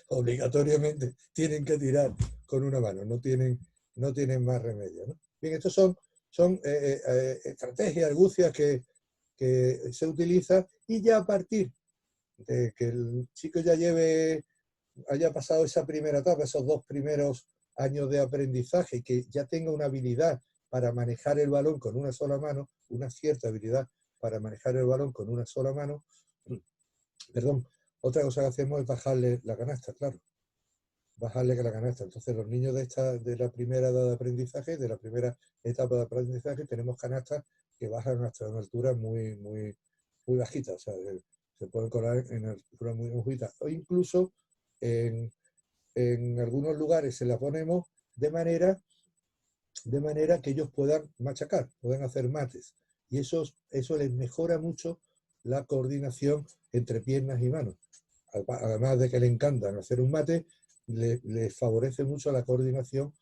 Obligatoriamente tienen que tirar con una mano, no tienen más remedio, ¿no? Bien, estos son estrategias, argucias que se utilizan, y ya a partir de que el chico ya haya pasado esa primera etapa, esos 2 primeros años de aprendizaje, que ya tenga una habilidad para manejar el balón con una sola mano, una cierta habilidad para manejar el balón con una sola mano, perdón, otra cosa que hacemos es bajarle la canasta, claro, bajarle la canasta. Entonces los niños de la primera edad de aprendizaje, de la primera etapa de aprendizaje, tenemos canastas que bajan hasta una altura muy, muy, muy bajita, o sea, se pueden colar en alturas muy bajitas, o incluso en algunos lugares se la ponemos de manera que ellos puedan machacar, puedan hacer mates. Y eso les mejora mucho la coordinación entre piernas y manos. Además de que le encantan hacer un mate, le favorece mucho la coordinación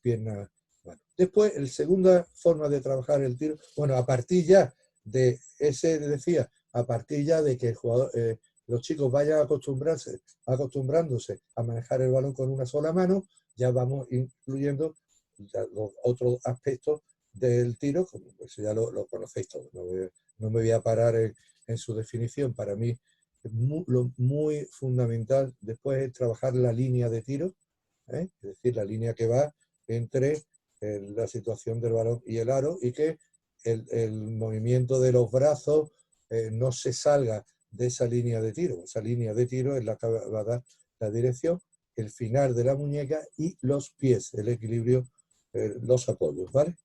piernas-manos. Después, la segunda forma de trabajar el tiro, bueno, a partir ya de ese, decía, a partir ya de que el jugador, los chicos vayan acostumbrándose a manejar el balón con una sola mano, ya vamos incluyendo los otros aspectos del tiro, como pues ya lo conocéis todos, no me voy a parar en su definición. Para mí es muy fundamental después es trabajar la línea de tiro, es decir, la línea que va entre la situación del balón y el aro, y que el movimiento de los brazos no se salga de esa línea de tiro. Esa línea de tiro es la que va a dar la dirección, el final de la muñeca y los pies, el equilibrio, los apoyos, ¿vale?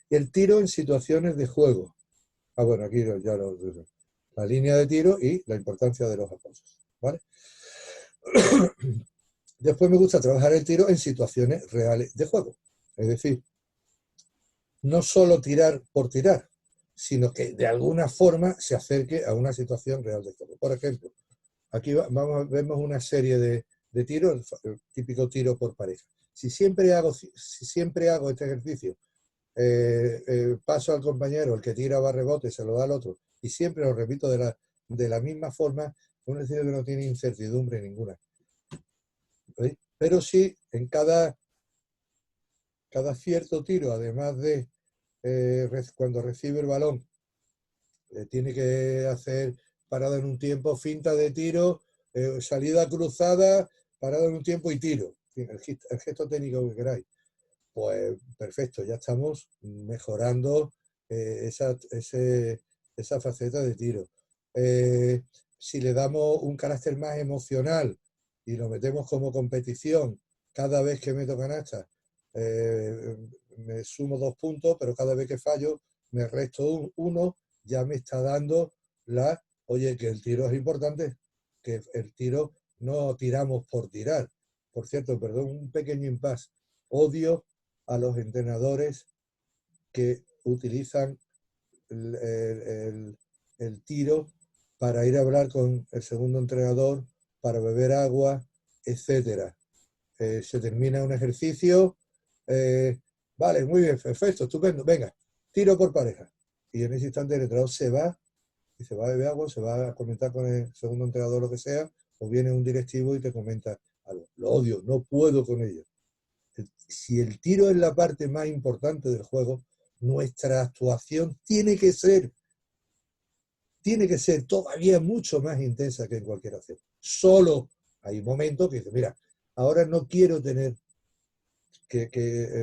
Y el tiro en situaciones de juego. Bueno, aquí ya la línea de tiro y la importancia de los apoyos, ¿vale? Después me gusta trabajar el tiro en situaciones reales de juego. Es decir, no solo tirar por tirar, sino que de alguna forma se acerque a una situación real de juego. Por ejemplo, aquí vemos una serie de tiros, el típico tiro por pareja. Si siempre hago este ejercicio, paso al compañero, el que tira va a rebote, se lo da al otro, y siempre lo repito de la misma forma, un ejercicio que no tiene incertidumbre ninguna. ¿Veis? Pero sí, en cada cierto tiro, además de cuando recibe el balón, tiene que hacer parada en un tiempo, finta de tiro, salida cruzada, parada en un tiempo y tiro. El gesto técnico que queráis. Pues perfecto, ya estamos mejorando esa faceta de tiro. Si le damos un carácter más emocional y lo metemos como competición, cada vez que meto canasta me sumo 2 puntos, pero cada vez que fallo me resto 1, ya me está dando oye, que el tiro es importante, que el tiro no tiramos por tirar. Por cierto, perdón, un pequeño impasse. Odio a los entrenadores que utilizan el tiro para ir a hablar con el segundo entrenador, para beber agua, etc. Se termina un ejercicio, vale, muy bien, perfecto, estupendo, venga, tiro por pareja. Y en ese instante el entrenador se va, y se va a beber agua, se va a comentar con el segundo entrenador lo que sea, o viene un directivo y te comenta algo. Lo odio, no puedo con ello. Si el tiro es la parte más importante del juego, nuestra actuación tiene que ser todavía mucho más intensa que en cualquier acción. Solo hay momentos que dices, mira, ahora no quiero tener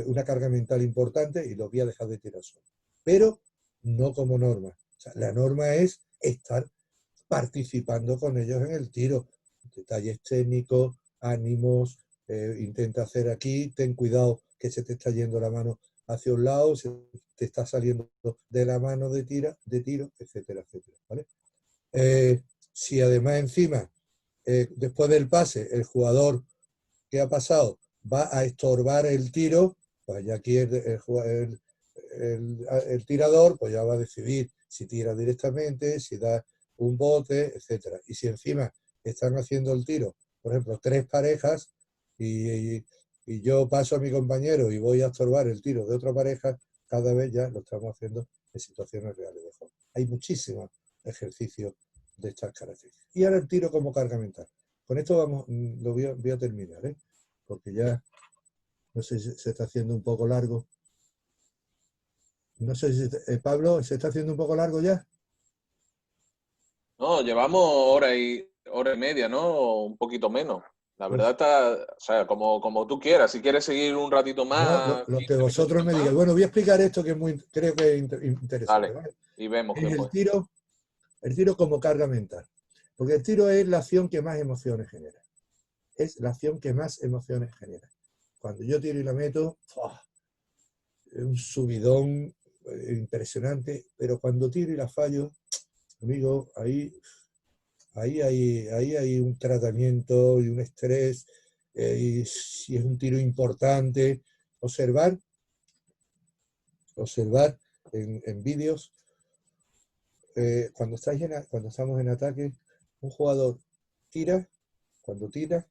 una carga mental importante y lo voy a dejar de tirar solo. Pero no como norma. O sea, la norma es estar participando con ellos en el tiro. Detalles técnicos, ánimos, intenta hacer aquí, ten cuidado que se te está yendo la mano hacia un lado, se te está saliendo de la mano de tiro, etcétera, etcétera, ¿vale? Si además encima, después del pase, el jugador que ha pasado va a estorbar el tiro, pues ya aquí el tirador pues ya va a decidir si tira directamente, si da un bote, etcétera. Y si encima están haciendo el tiro, por ejemplo, 3 parejas, y yo paso a mi compañero y voy a estorbar el tiro de otra pareja, cada vez ya lo estamos haciendo en situaciones reales de juego. Hay muchísimos ejercicios de estas características. Y ahora el tiro como carga mental. Con esto voy a terminar, porque ya, no sé si se está haciendo un poco largo. No sé si, Pablo, ¿se está haciendo un poco largo ya? No, llevamos hora y media, ¿no? Un poquito menos. La Pues, verdad está, o sea, como tú quieras. Si quieres seguir un ratito no, más, lo que 15 vosotros minutitos me digáis. más, Bueno, voy a explicar esto que creo que es interesante, dale. ¿vale? Y vemos Es qué fue. el tiro como carga mental. Porque el tiro es la acción que más emociones genera. Es la acción que más emociones genera. Cuando yo tiro y la meto, ¡fua! Es un subidón impresionante, pero cuando tiro y la fallo, amigo, ahí hay un tratamiento y un estrés, y si es un tiro importante, observar en vídeos cuando estamos en ataque, un jugador tira, cuando tira,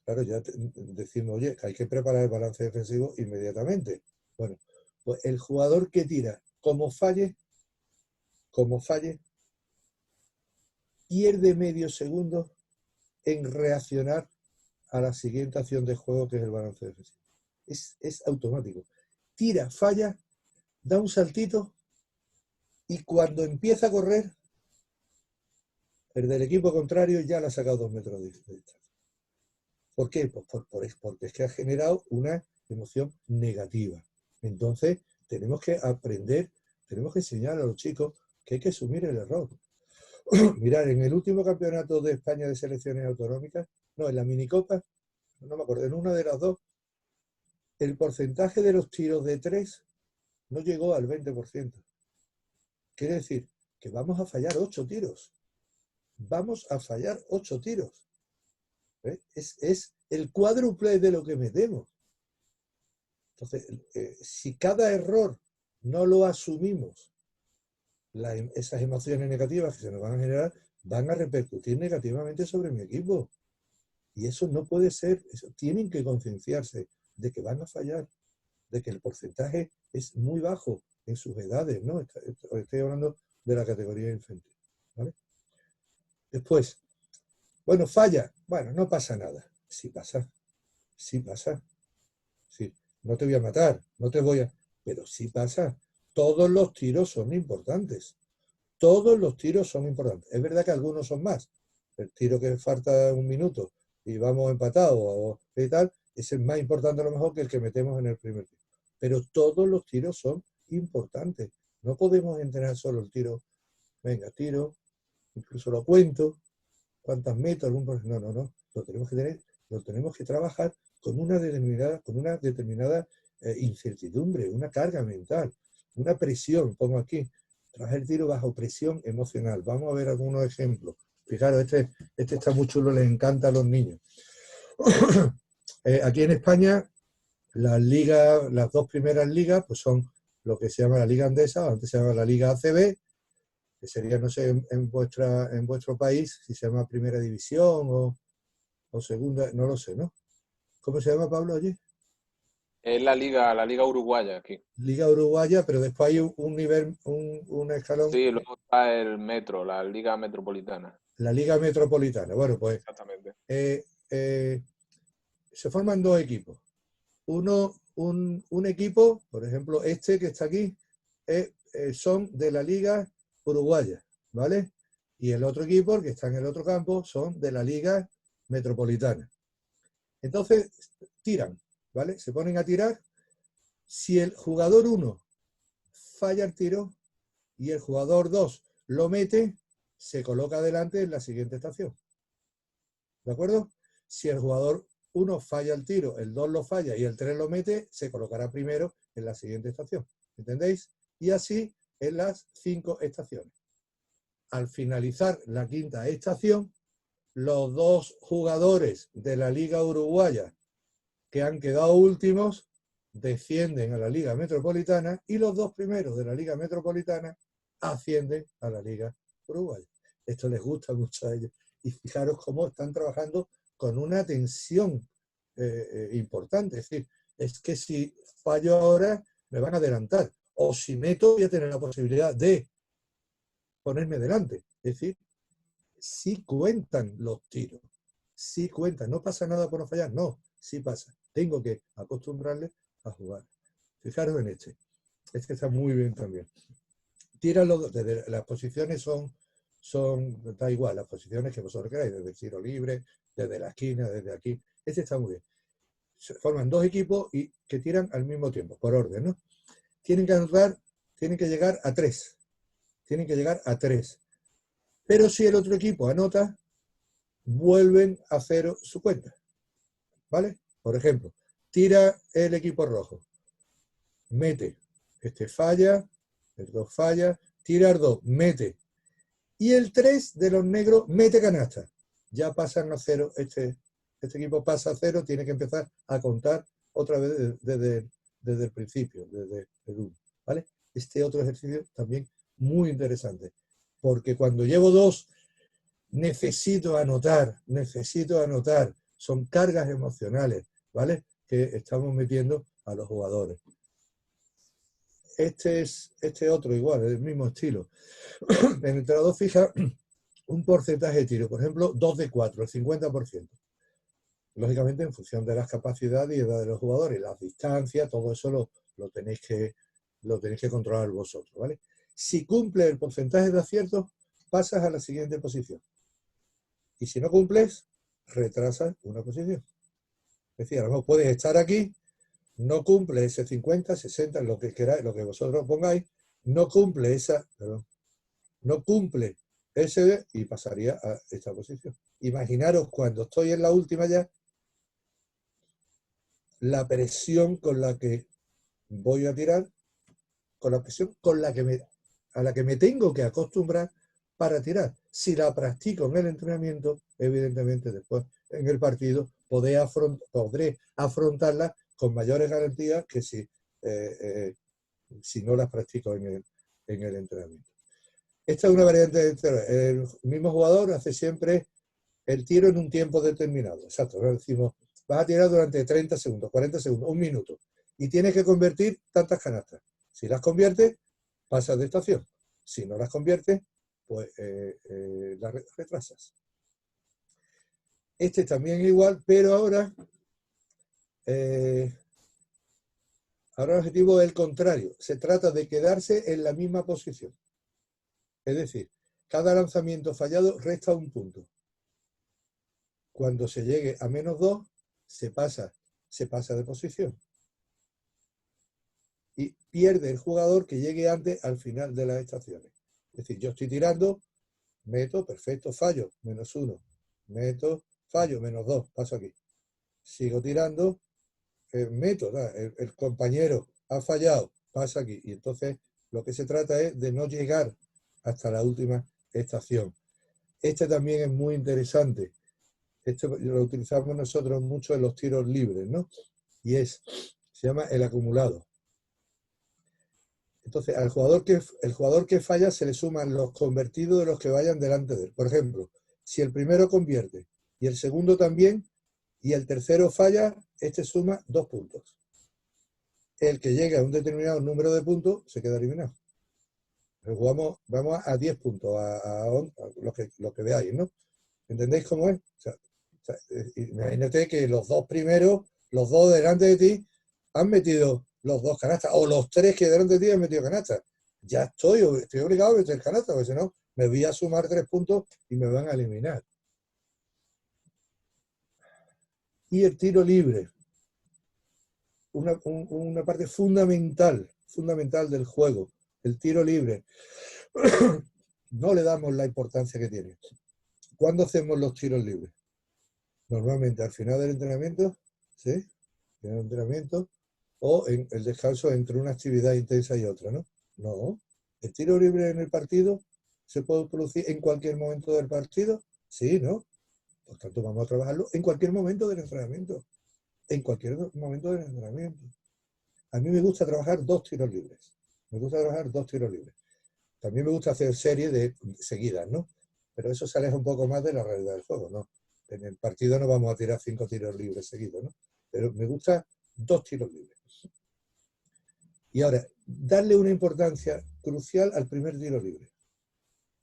claro, ya decimos, oye, que hay que preparar el balance defensivo inmediatamente. Bueno, pues el jugador que tira, como falle, pierde medio segundo en reaccionar a la siguiente acción de juego, que es el balance defensivo. Es automático. Tira, falla, da un saltito y cuando empieza a correr, el del equipo contrario ya le ha sacado 2 metros de distancia. ¿Por qué? Pues porque es que ha generado una emoción negativa. Entonces, tenemos que aprender, tenemos que enseñar a los chicos que hay que asumir el error. Mirad, en el último campeonato de España de selecciones autonómicas, no, en la minicopa, no me acuerdo, en una de las dos, el porcentaje de los tiros de 3 no llegó al 20%. Quiere decir que vamos a fallar 8 tiros. Vamos a fallar 8 tiros. Es el cuádruple de lo que metemos. Entonces, si cada error no lo asumimos, esas emociones negativas que se nos van a generar van a repercutir negativamente sobre mi equipo. Y eso no puede ser. Tienen que concienciarse de que van a fallar, de que el porcentaje es muy bajo en sus edades, ¿no? Estoy hablando de la categoría infantil, ¿vale? Después, bueno, falla. Bueno, no pasa nada. Sí pasa. Sí pasa. Sí. No te voy a matar, no te voy a... Pero sí pasa. Todos los tiros son importantes. Todos los tiros son importantes. Es verdad que algunos son más. El tiro que falta 1 minuto y vamos empatados y tal, ese es más importante a lo mejor que el que metemos en el primer tiro. Pero todos los tiros son importantes. No podemos entrenar solo el tiro. Venga, tiro, incluso lo cuento, cuántas meto, no. Lo tenemos que trabajar con una determinada incertidumbre, una carga mental, una presión. Pongo aquí, trabajar el tiro bajo presión emocional. Vamos a ver algunos ejemplos. Fijaros, este está muy chulo, les encanta a los niños. Aquí en España, las 2 primeras ligas, pues son lo que se llama la Liga Andesa, o antes se llama la Liga ACB, que sería, no sé, en vuestro país, si se llama Primera División o Segunda, no lo sé, ¿no? ¿Cómo se llama, Pablo, allí? Es la liga uruguaya aquí. Liga Uruguaya, pero después hay un nivel, un escalón. Sí, luego está el Metro, la Liga Metropolitana. La Liga Metropolitana. Bueno, pues Exactamente. se forman 2 equipos. Un equipo, por ejemplo, este que está aquí, son de la Liga Uruguaya, ¿vale? Y el otro equipo, el que está en el otro campo, son de la Liga Metropolitana. Entonces, tiran, ¿vale? Se ponen a tirar. Si el jugador 1 falla el tiro y el jugador 2 lo mete, se coloca adelante en la siguiente estación. ¿De acuerdo? Si el jugador 1 falla el tiro, el 2 lo falla y el 3 lo mete, se colocará primero en la siguiente estación. ¿Entendéis? Y así en las 5 estaciones. Al finalizar la 5ª estación, los 2 jugadores de la Liga Uruguaya que han quedado últimos descienden a la Liga Metropolitana y los 2 primeros de la Liga Metropolitana ascienden a la Liga Uruguaya. Esto les gusta mucho a ellos. Y fijaros cómo están trabajando con una tensión importante. Es decir, es que si fallo ahora me van a adelantar. O si meto voy a tener la posibilidad de ponerme delante. Es decir, sí cuentan los tiros. Sí cuentan. No pasa nada por no fallar. No, sí pasa. Tengo que acostumbrarles a jugar. Fijaros en este. Este está muy bien también. Tíralo, desde las posiciones da igual, las posiciones que vosotros queráis, desde el tiro libre, desde la esquina, desde aquí. Este está muy bien. Se forman 2 equipos y que tiran al mismo tiempo, por orden, ¿no? Tienen que llegar a 3. Tienen que llegar a 3. Pero si el otro equipo anota, vuelven a 0 su cuenta. ¿Vale? Por ejemplo, tira el equipo rojo. Mete. Este falla, el 2 falla, tira el 2, mete. Y el 3 de los negros mete canasta. Ya pasan a 0, este equipo pasa a 0, tiene que empezar a contar otra vez desde el principio, desde el 1. ¿Vale? Este otro ejercicio también muy interesante. porque cuando llevo 2 necesito anotar, son cargas emocionales, ¿vale? Que estamos metiendo a los jugadores. Este otro igual, el mismo estilo. El entrenador fija un porcentaje de tiro, por ejemplo, 2 de 4, el 50%. Lógicamente, en función de las capacidades y edad de los jugadores, las distancias, todo eso lo tenéis que controlar vosotros, ¿vale? Si cumple el porcentaje de aciertos, pasas a la siguiente posición. Y si no cumples, retrasas una posición. Es decir, a lo mejor puedes estar aquí, no cumple ese 50, 60, lo que queráis, lo que vosotros pongáis, no cumple ese y pasaría a esta posición. Imaginaros cuando estoy en la última ya, la presión con la que voy a tirar, con la presión a la que me tengo que acostumbrar para tirar. Si la practico en el entrenamiento, evidentemente después en el partido podré afrontarla con mayores garantías que si no las practico en el entrenamiento. Esta es una variante de tiro. El mismo jugador hace siempre el tiro en un tiempo determinado. Exacto, ¿no? Decimos, vas a tirar durante 30 segundos, 40 segundos, 1 minuto. Y tienes que convertir tantas canastas. Si las conviertes, pasas de estación. Si no las conviertes, pues las retrasas. Este también igual, pero ahora el objetivo es el contrario. Se trata de quedarse en la misma posición. Es decir, cada lanzamiento fallado resta 1 punto. Cuando se llegue a -2, se pasa de posición. Y pierde el jugador que llegue antes al final de las estaciones. Es decir, yo estoy tirando, meto, perfecto, fallo, -1. Meto, fallo, -2, paso aquí. Sigo tirando, meto, el compañero ha fallado, pasa aquí. Y entonces lo que se trata es de no llegar hasta la última estación. Este también es muy interesante. Este lo utilizamos nosotros mucho en los tiros libres, ¿no? Y se llama el acumulado. Entonces, el jugador que falla se le suman los convertidos de los que vayan delante de él. Por ejemplo, si el primero convierte y el segundo también, y el tercero falla, este suma 2 puntos. El que llegue a un determinado número de puntos se queda eliminado. Vamos a 10 puntos, a lo que veáis, ¿no? ¿Entendéis cómo es? O sea, imagínate que los 2 primeros, los 2 delante de ti, han metido los 2 canastas, o los 3 que delante de ti han metido canastas. Ya estoy obligado a meter canastas, porque si no, me voy a sumar 3 puntos y me van a eliminar. Y el tiro libre. Una parte fundamental del juego. El tiro libre. No le damos la importancia que tiene. ¿Cuándo hacemos los tiros libres? Normalmente al final del entrenamiento, ¿sí? Al final del entrenamiento, o en el descanso entre una actividad intensa y otra, ¿no? No. ¿El tiro libre en el partido se puede producir en cualquier momento del partido? Sí, ¿no? Por tanto, vamos a trabajarlo en cualquier momento del entrenamiento. En cualquier momento del entrenamiento. A mí me gusta trabajar 2 tiros libres. También me gusta hacer series de seguidas, ¿no? Pero eso se aleja un poco más de la realidad del juego, ¿no? En el partido no vamos a tirar 5 tiros libres seguidos, ¿no? Pero me gusta 2 tiros libres. Y ahora, darle una importancia crucial al primer tiro libre.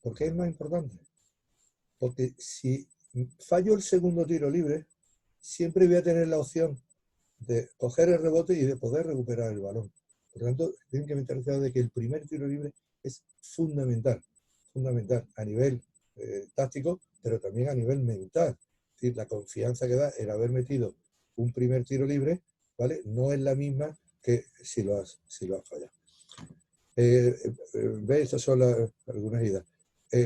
¿Por qué es más importante? Porque si fallo el segundo tiro libre, siempre voy a tener la opción de coger el rebote y de poder recuperar el balón. Por lo tanto, tienen que mentalidad de que el primer tiro libre es fundamental a nivel táctico, pero también a nivel mental. Es decir, la confianza que da el haber metido un primer tiro libre, ¿vale? No es la misma que si lo has fallado. ¿Veis? Estas son algunas ideas.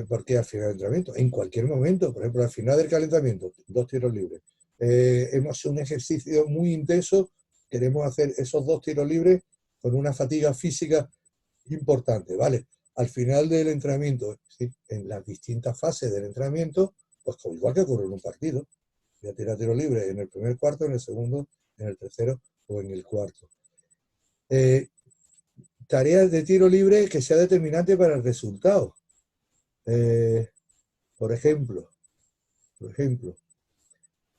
Porque al final del entrenamiento, en cualquier momento, por ejemplo, al final del calentamiento, 2 tiros libres. Hemos hecho un ejercicio muy intenso, queremos hacer esos 2 tiros libres con una fatiga física importante, ¿vale? Al final del entrenamiento, ¿sí? En las distintas fases del entrenamiento, pues igual que ocurre en un partido. Voy a tirar tiro libre en el primer cuarto, en el segundo, en el tercero o en el cuarto. Tareas de tiro libre que sea determinante para el resultado. Por ejemplo,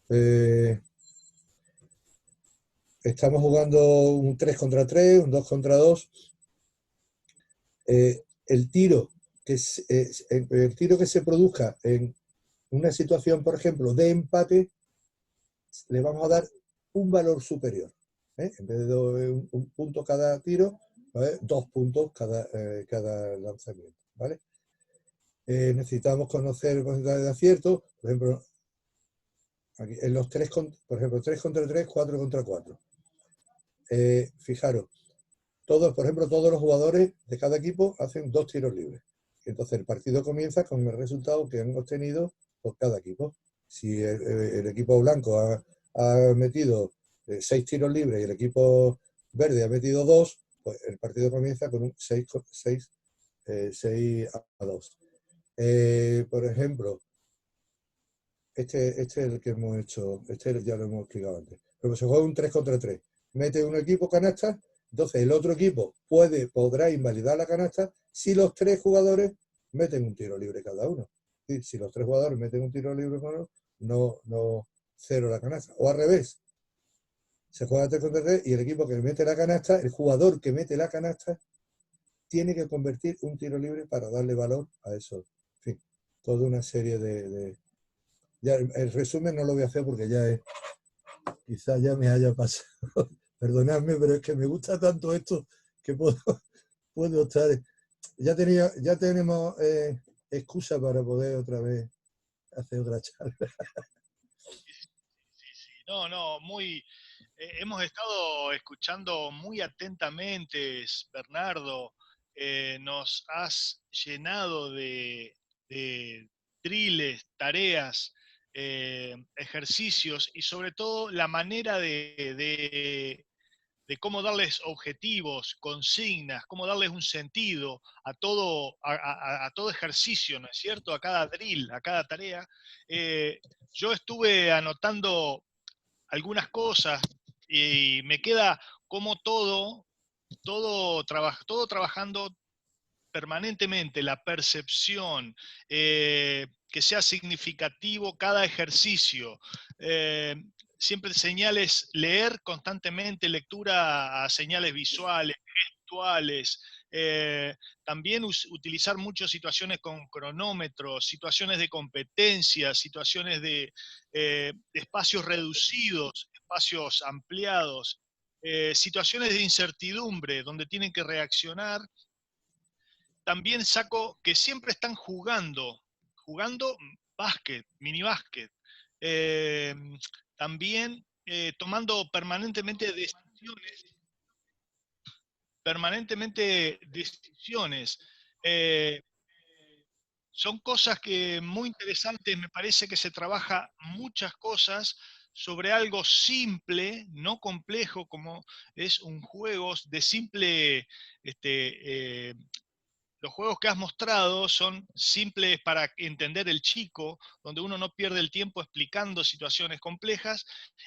eh, estamos jugando un 3 contra 3, un 2 contra 2. El tiro el tiro que se produzca en una situación, por ejemplo, de empate, le vamos a dar un valor superior. En vez de un punto cada tiro, ¿vale? 2 puntos cada lanzamiento. ¿Vale? Necesitamos conocer el porcentaje de acierto. Por ejemplo, aquí, en los 3, por ejemplo, 3 contra 3, 4 contra 4. Fijaros, por ejemplo, todos los jugadores de cada equipo hacen 2 tiros libres. Entonces el partido comienza con el resultado que han obtenido por cada equipo. Si el equipo blanco ha metido 6 tiros libres y el equipo verde ha metido 2, pues el partido comienza con un 6 a 2. Por ejemplo, este es el que hemos hecho, este ya lo hemos explicado antes. Pero se juega un 3 contra 3. Mete un equipo canasta, entonces el otro equipo podrá invalidar la canasta si los 3 jugadores meten un tiro libre cada uno. Es decir, si los 3 jugadores meten un tiro libre cada uno, no cero la canasta. O al revés, se juega 3 contra 3 y el equipo que mete la canasta, el jugador que mete la canasta, tiene que convertir un tiro libre para darle valor a eso. En fin, toda una serie ya el resumen no lo voy a hacer porque quizás ya me haya pasado. Perdonadme, pero es que me gusta tanto esto que puedo estar. Ya tenemos excusa para poder otra vez hacer otra charla. Sí. No, hemos estado escuchando muy atentamente, Bernardo. Nos has llenado de driles, tareas, ejercicios y sobre todo la manera de cómo darles objetivos, consignas, cómo darles un sentido a todo ejercicio, ¿no es cierto? A cada drill, a cada tarea. Yo estuve anotando algunas cosas y me queda como todo trabajando permanentemente, la percepción, que sea significativo cada ejercicio. Siempre señales, leer constantemente, lectura a señales visuales, gestuales, también utilizar muchas situaciones con cronómetros, situaciones de competencia, situaciones de espacios reducidos, espacios ampliados, situaciones de incertidumbre donde tienen que reaccionar. También saco que siempre están jugando básquet, mini básquet. Eh, También tomando permanentemente decisiones. Eh, Son cosas que muy interesantes, me parece que se trabaja muchas cosas sobre algo simple, no complejo, como es un juego de simple los juegos que has mostrado son simples para entender el chico, donde uno no pierde el tiempo explicando situaciones complejas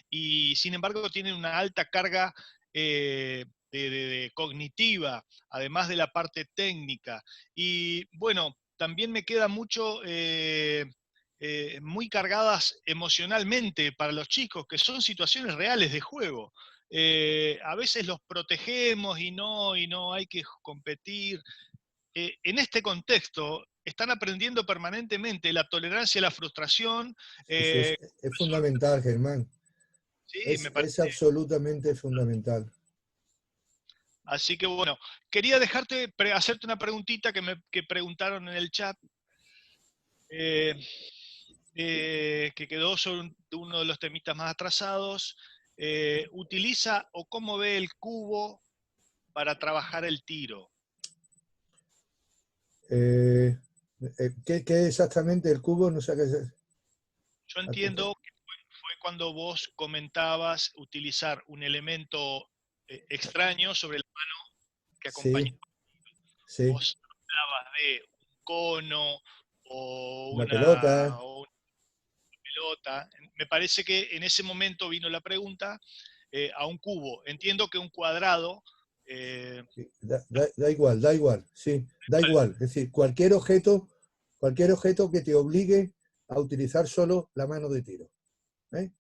y sin embargo tienen una alta carga de cognitiva, además de la parte técnica. Y bueno, también me queda mucho muy cargadas emocionalmente para los chicos, que son situaciones reales de juego. A veces los protegemos y no hay que competir. En este contexto están aprendiendo permanentemente la tolerancia a la frustración. Sí, es fundamental, Germán. Sí, me Es parece. absolutamente fundamental. Así que bueno, quería hacerte una preguntita que preguntaron en el chat, eh, que quedó sobre uno de los temitas más atrasados. ¿Utiliza o cómo ve el cubo para trabajar el tiro? ¿Qué exactamente el cubo? No sé qué es. Yo entiendo que fue cuando vos comentabas utilizar un elemento extraño sobre la mano que acompañó. Sí, sí. Vos hablabas de un cono Una pelota. o una pelota. Me parece que en ese momento vino la pregunta a un cubo. Entiendo que un cuadrado. Da igual, sí, da igual. Es decir, cualquier objeto Cualquier objeto que te obligue a utilizar solo la mano de tiro.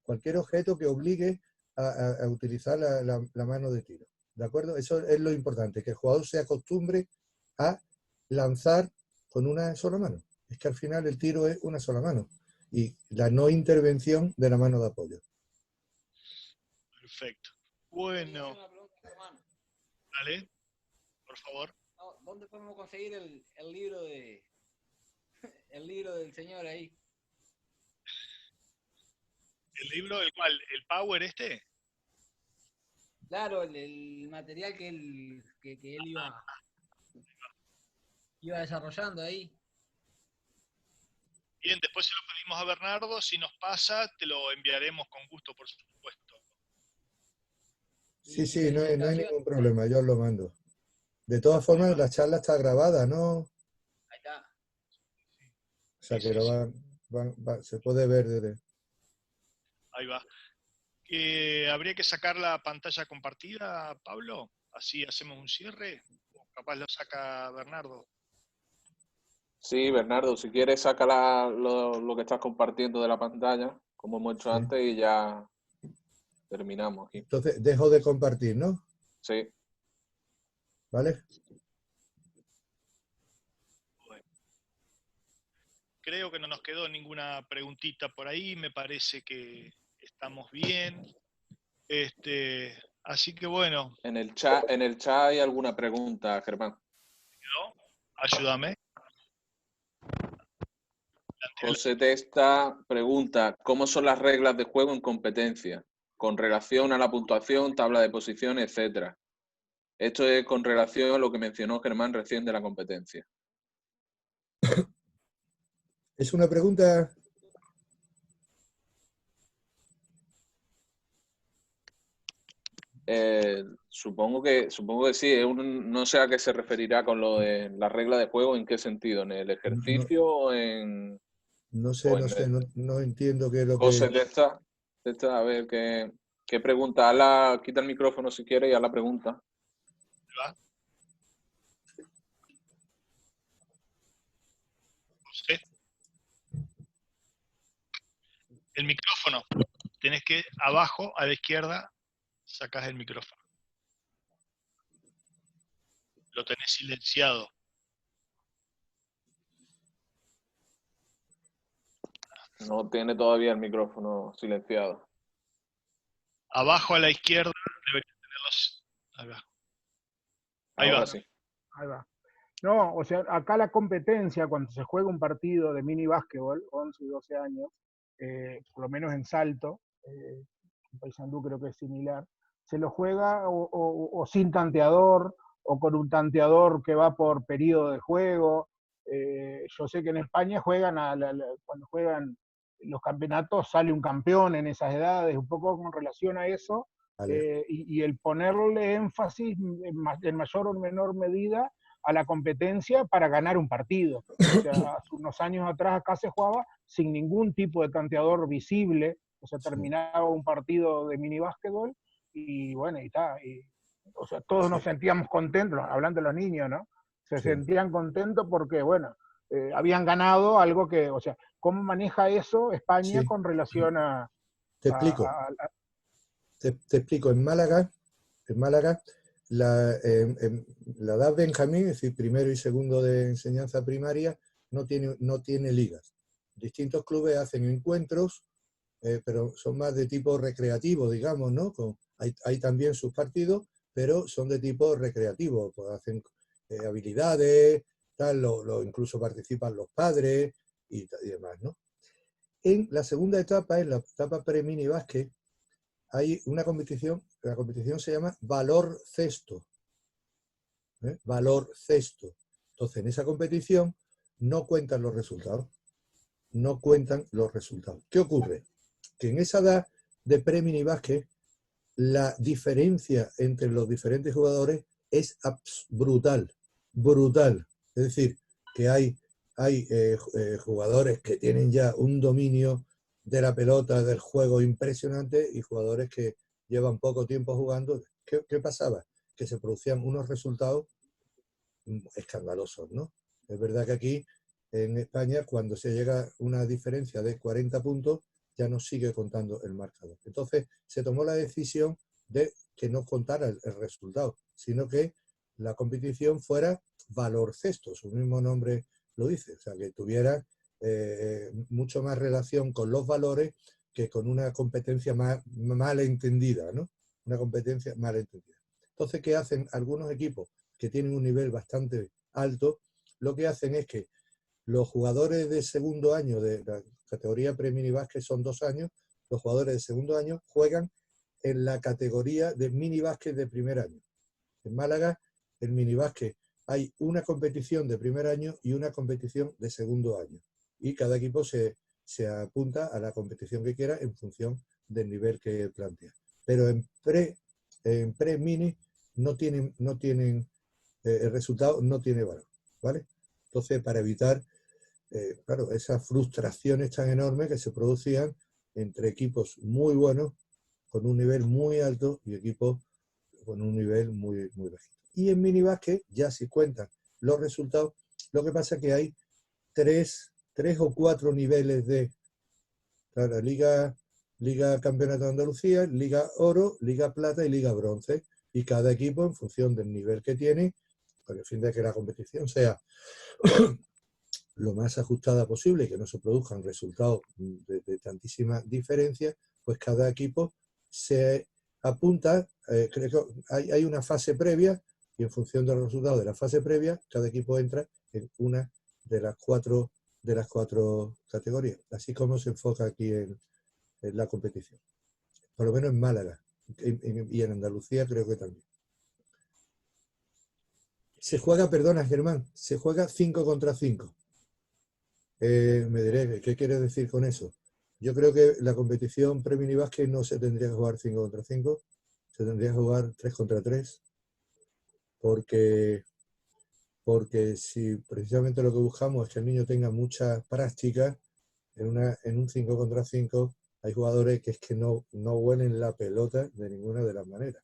Cualquier objeto que obligue a utilizar la mano de tiro. ¿De acuerdo? Eso es lo importante, que el jugador se acostumbre a lanzar con una sola mano. Es que al final el tiro es una sola mano. Y la no intervención de la mano de apoyo. Perfecto. Bueno. Dale, por favor. ¿Dónde podemos conseguir el libro de el libro del señor ahí? ¿El libro del cual? ¿El Power este? Claro, el material que él iba desarrollando ahí. Bien, después se lo pedimos a Bernardo. Si nos pasa, te lo enviaremos con gusto, por supuesto. Sí, no hay ningún problema, yo os lo mando. De todas formas, la charla está grabada, ¿no? Ahí está. O sea que se puede ver desde... Ahí va. ¿Habría que sacar la pantalla compartida, Pablo? Así hacemos un cierre. O capaz lo saca Bernardo. Sí, Bernardo, si quieres saca lo que estás compartiendo de la pantalla, como hemos hecho antes, y ya terminamos aquí. Entonces, dejo de compartir, ¿no? Sí. ¿Vale? Bueno. Creo que no nos quedó ninguna preguntita por ahí. Me parece que estamos bien. Así que bueno. En el chat hay alguna pregunta, Germán. Ayúdame. José Testa pregunta, ¿cómo son las reglas de juego en competencia? Con relación a la puntuación, tabla de posiciones, etcétera. Esto es con relación a lo que mencionó Germán recién de la competencia. Es una pregunta... Supongo que sí. No sé a qué se referirá con lo de la regla de juego, ¿en qué sentido? ¿En el ejercicio o en...? No sé, no entiendo qué es lo José que... Testa, a ver, ¿qué pregunta? Quita el micrófono si quiere y haz la pregunta. José. El micrófono. Tenés que, abajo, a la izquierda, sacás el micrófono. Lo tenés silenciado. No tiene todavía el micrófono silenciado. Abajo a la izquierda debería tenerlos. Ahí va. Ahora va. Sí. Ahí va. No, o sea, acá la competencia, cuando se juega un partido de mini básquetbol, 11 y 12 años, por lo menos en Salto, en Paysandú creo que es similar, se lo juega o sin tanteador, o con un tanteador que va por periodo de juego. Yo sé que en España cuando juegan los campeonatos sale un campeón en esas edades, un poco con relación a eso, vale. Y el ponerle énfasis en mayor o menor medida a la competencia para ganar un partido. O sea, hace unos años atrás acá se jugaba sin ningún tipo de tanteador visible, o sea, terminaba un partido de mini básquetbol y bueno, y está. O sea, todos nos sentíamos contentos, hablando de los niños, ¿no? Se sentían contentos porque, bueno, habían ganado algo que, o sea, ¿cómo maneja eso España con relación a... Te explico. Te explico. En Málaga la edad Benjamín, es decir, primero y segundo de enseñanza primaria, no tiene ligas. Distintos clubes hacen encuentros, pero son más de tipo recreativo, digamos, ¿no? Hay también sus partidos, pero son de tipo recreativo, pues hacen habilidades, tal, incluso participan los padres y demás, ¿no? En la segunda etapa, en la etapa pre-mini básquet, hay una competición, la competición se llama Valor Cesto. Valor Cesto. Entonces, en esa competición no cuentan los resultados. No cuentan los resultados. ¿Qué ocurre? Que en esa edad de pre-mini básquet, la diferencia entre los diferentes jugadores es brutal. Brutal. Es decir, que hay jugadores que tienen ya un dominio de la pelota, del juego impresionante, y jugadores que llevan poco tiempo jugando. ¿Qué pasaba? Que se producían unos resultados escandalosos, ¿no? Es verdad que aquí en España, cuando se llega a una diferencia de 40 puntos, ya no sigue contando el marcador. Entonces, se tomó la decisión de que no contara el resultado, sino que la competición fuera valor cesto, su mismo nombre lo dice, o sea, que tuviera mucho más relación con los valores que con una competencia mal entendida, ¿no? Una competencia mal entendida. Entonces, ¿qué hacen algunos equipos que tienen un nivel bastante alto? Lo que hacen es que los jugadores de segundo año de la categoría pre-mini básquet son 2 años, los jugadores de segundo año juegan en la categoría de mini básquet de primer año. En Málaga, el mini básquet, hay una competición de primer año y una competición de segundo año. Y cada equipo se apunta a la competición que quiera en función del nivel que plantea. Pero en pre-mini no tienen el resultado no tiene valor, ¿vale? Entonces, para evitar, claro, esas frustraciones tan enormes que se producían entre equipos muy buenos, con un nivel muy alto, y equipos con un nivel muy, muy bajito. Y en minibásquet ya sí cuentan los resultados. Lo que pasa es que hay tres o cuatro niveles de, claro, Liga Campeonato de Andalucía, Liga Oro, Liga Plata y Liga Bronce. Y cada equipo, en función del nivel que tiene, con el fin de que la competición sea lo más ajustada posible y que no se produzcan resultados de tantísima diferencia, pues cada equipo se apunta, creo que hay una fase previa y en función de los resultados de la fase previa, cada equipo entra en una de las cuatro categorías, así como se enfoca aquí en la competición. Por lo menos en Málaga y en Andalucía creo que también. Se juega, perdona Germán, se juega 5 contra 5. Me diré, ¿qué quiere decir con eso? Yo creo que la competición pre-mini básquet no se tendría que jugar 5 contra 5, se tendría que jugar 3 contra 3, porque si precisamente lo que buscamos es que el niño tenga mucha práctica en un 5 contra 5, hay jugadores que es que no huelen la pelota de ninguna de las maneras.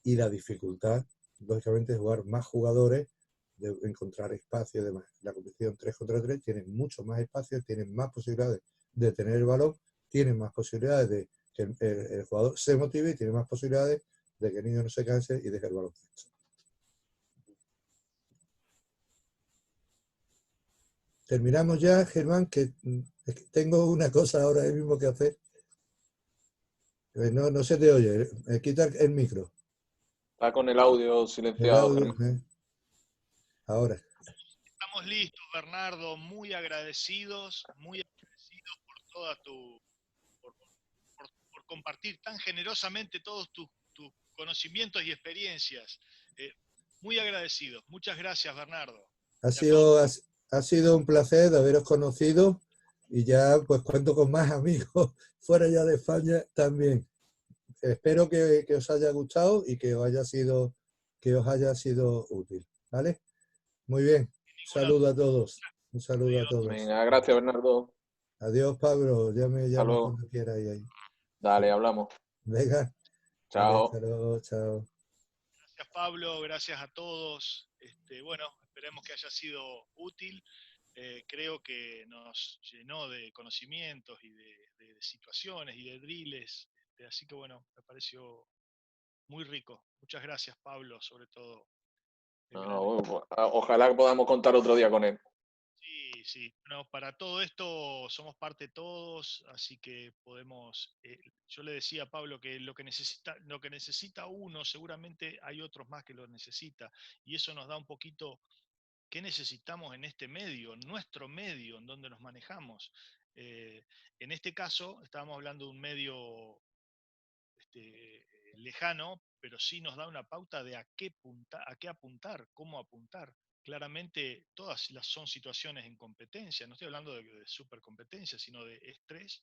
Y la dificultad, lógicamente, es jugar más jugadores, de encontrar espacio y demás. La competición 3 contra 3 tiene mucho más espacio, tienen más posibilidades de tener el balón, tienen más posibilidades de que el jugador se motive y tiene más posibilidades de que el niño no se canse y deje el balón. Terminamos ya, Germán, que tengo una cosa ahora mismo que hacer. No se te oye, quita el micro. Está con el audio El silenciado, audio, Germán. ahora. Estamos listos, Bernardo, muy agradecidos por toda por compartir tan generosamente todos tus conocimientos y experiencias. Muy agradecidos. Muchas gracias, Bernardo. Ha sido un placer de haberos conocido y ya pues cuento con más amigos fuera ya de España también. Espero que os haya gustado y que os haya sido útil. ¿Vale? Muy bien. Un saludo a todos. Un saludo a todos. Venga, gracias, Bernardo. Adiós, Pablo. Ya me Hasta llamas luego. cuando quieras ahí. Dale, hablamos. Venga. Vale, hasta Chao. luego. Chao. Gracias, Pablo. Gracias a todos. Bueno, esperemos que haya sido útil. Creo que nos llenó de conocimientos y de situaciones y de drills. Así que bueno, me pareció muy rico. Muchas gracias, Pablo, sobre todo. Ojalá podamos contar otro día con él. Sí, sí. Bueno, para todo esto somos parte todos, así que podemos. Yo le decía a Pablo que lo que necesita uno, seguramente hay otros más que lo necesita, y eso nos da un poquito qué necesitamos en este medio, nuestro medio, en donde nos manejamos. En este caso, estábamos hablando de un medio lejano, pero sí nos da una pauta de a qué apuntar, cómo apuntar. Claramente todas las son situaciones en competencia, no estoy hablando de supercompetencia, sino de estrés,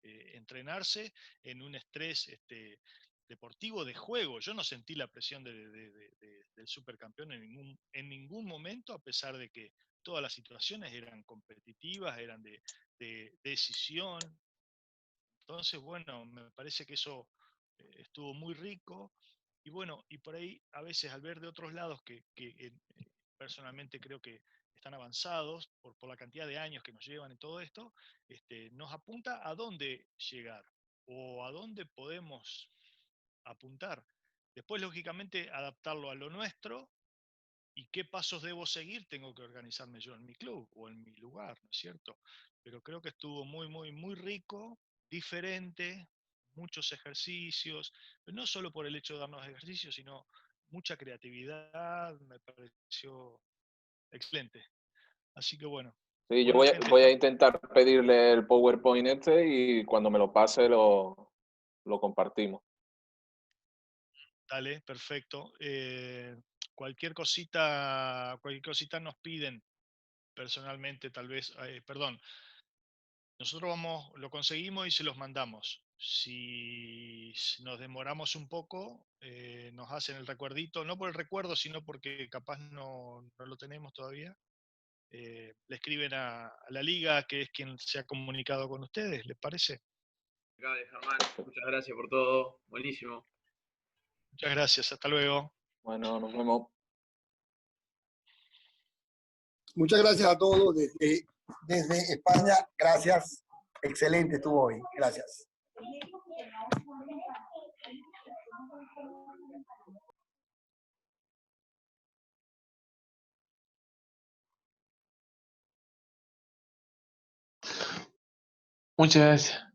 entrenarse en un estrés deportivo de juego. Yo no sentí la presión del supercampeón en ningún momento, a pesar de que todas las situaciones eran competitivas, eran de decisión. Entonces, bueno, me parece que eso estuvo muy rico. Y bueno, y por ahí a veces al ver de otros lados, que personalmente creo que están avanzados por la cantidad de años que nos llevan en todo esto, nos apunta a dónde llegar o a dónde podemos apuntar. Después, lógicamente, adaptarlo a lo nuestro y qué pasos debo seguir, tengo que organizarme yo en mi club o en mi lugar, ¿no es cierto? Pero creo que estuvo muy, muy, muy rico, diferente, muchos ejercicios, pero no solo por el hecho de darnos ejercicios, sino mucha creatividad, me pareció excelente. Así que bueno. Sí, yo Bueno, gente, voy a intentar pedirle el PowerPoint y cuando me lo pase lo compartimos. dale, perfecto. Cualquier cosita nos piden personalmente, tal vez, perdón, nosotros lo conseguimos y se los mandamos. Si nos demoramos un poco, nos hacen el recuerdito, no por el recuerdo, sino porque capaz no lo tenemos todavía. Le escriben a la liga, que es quien se ha comunicado con ustedes, ¿les parece? Germán, muchas gracias por todo, buenísimo. Muchas gracias, hasta luego. Bueno, nos vemos. Muchas gracias a todos desde España. Gracias. Excelente estuvo hoy. Gracias. Muchas gracias.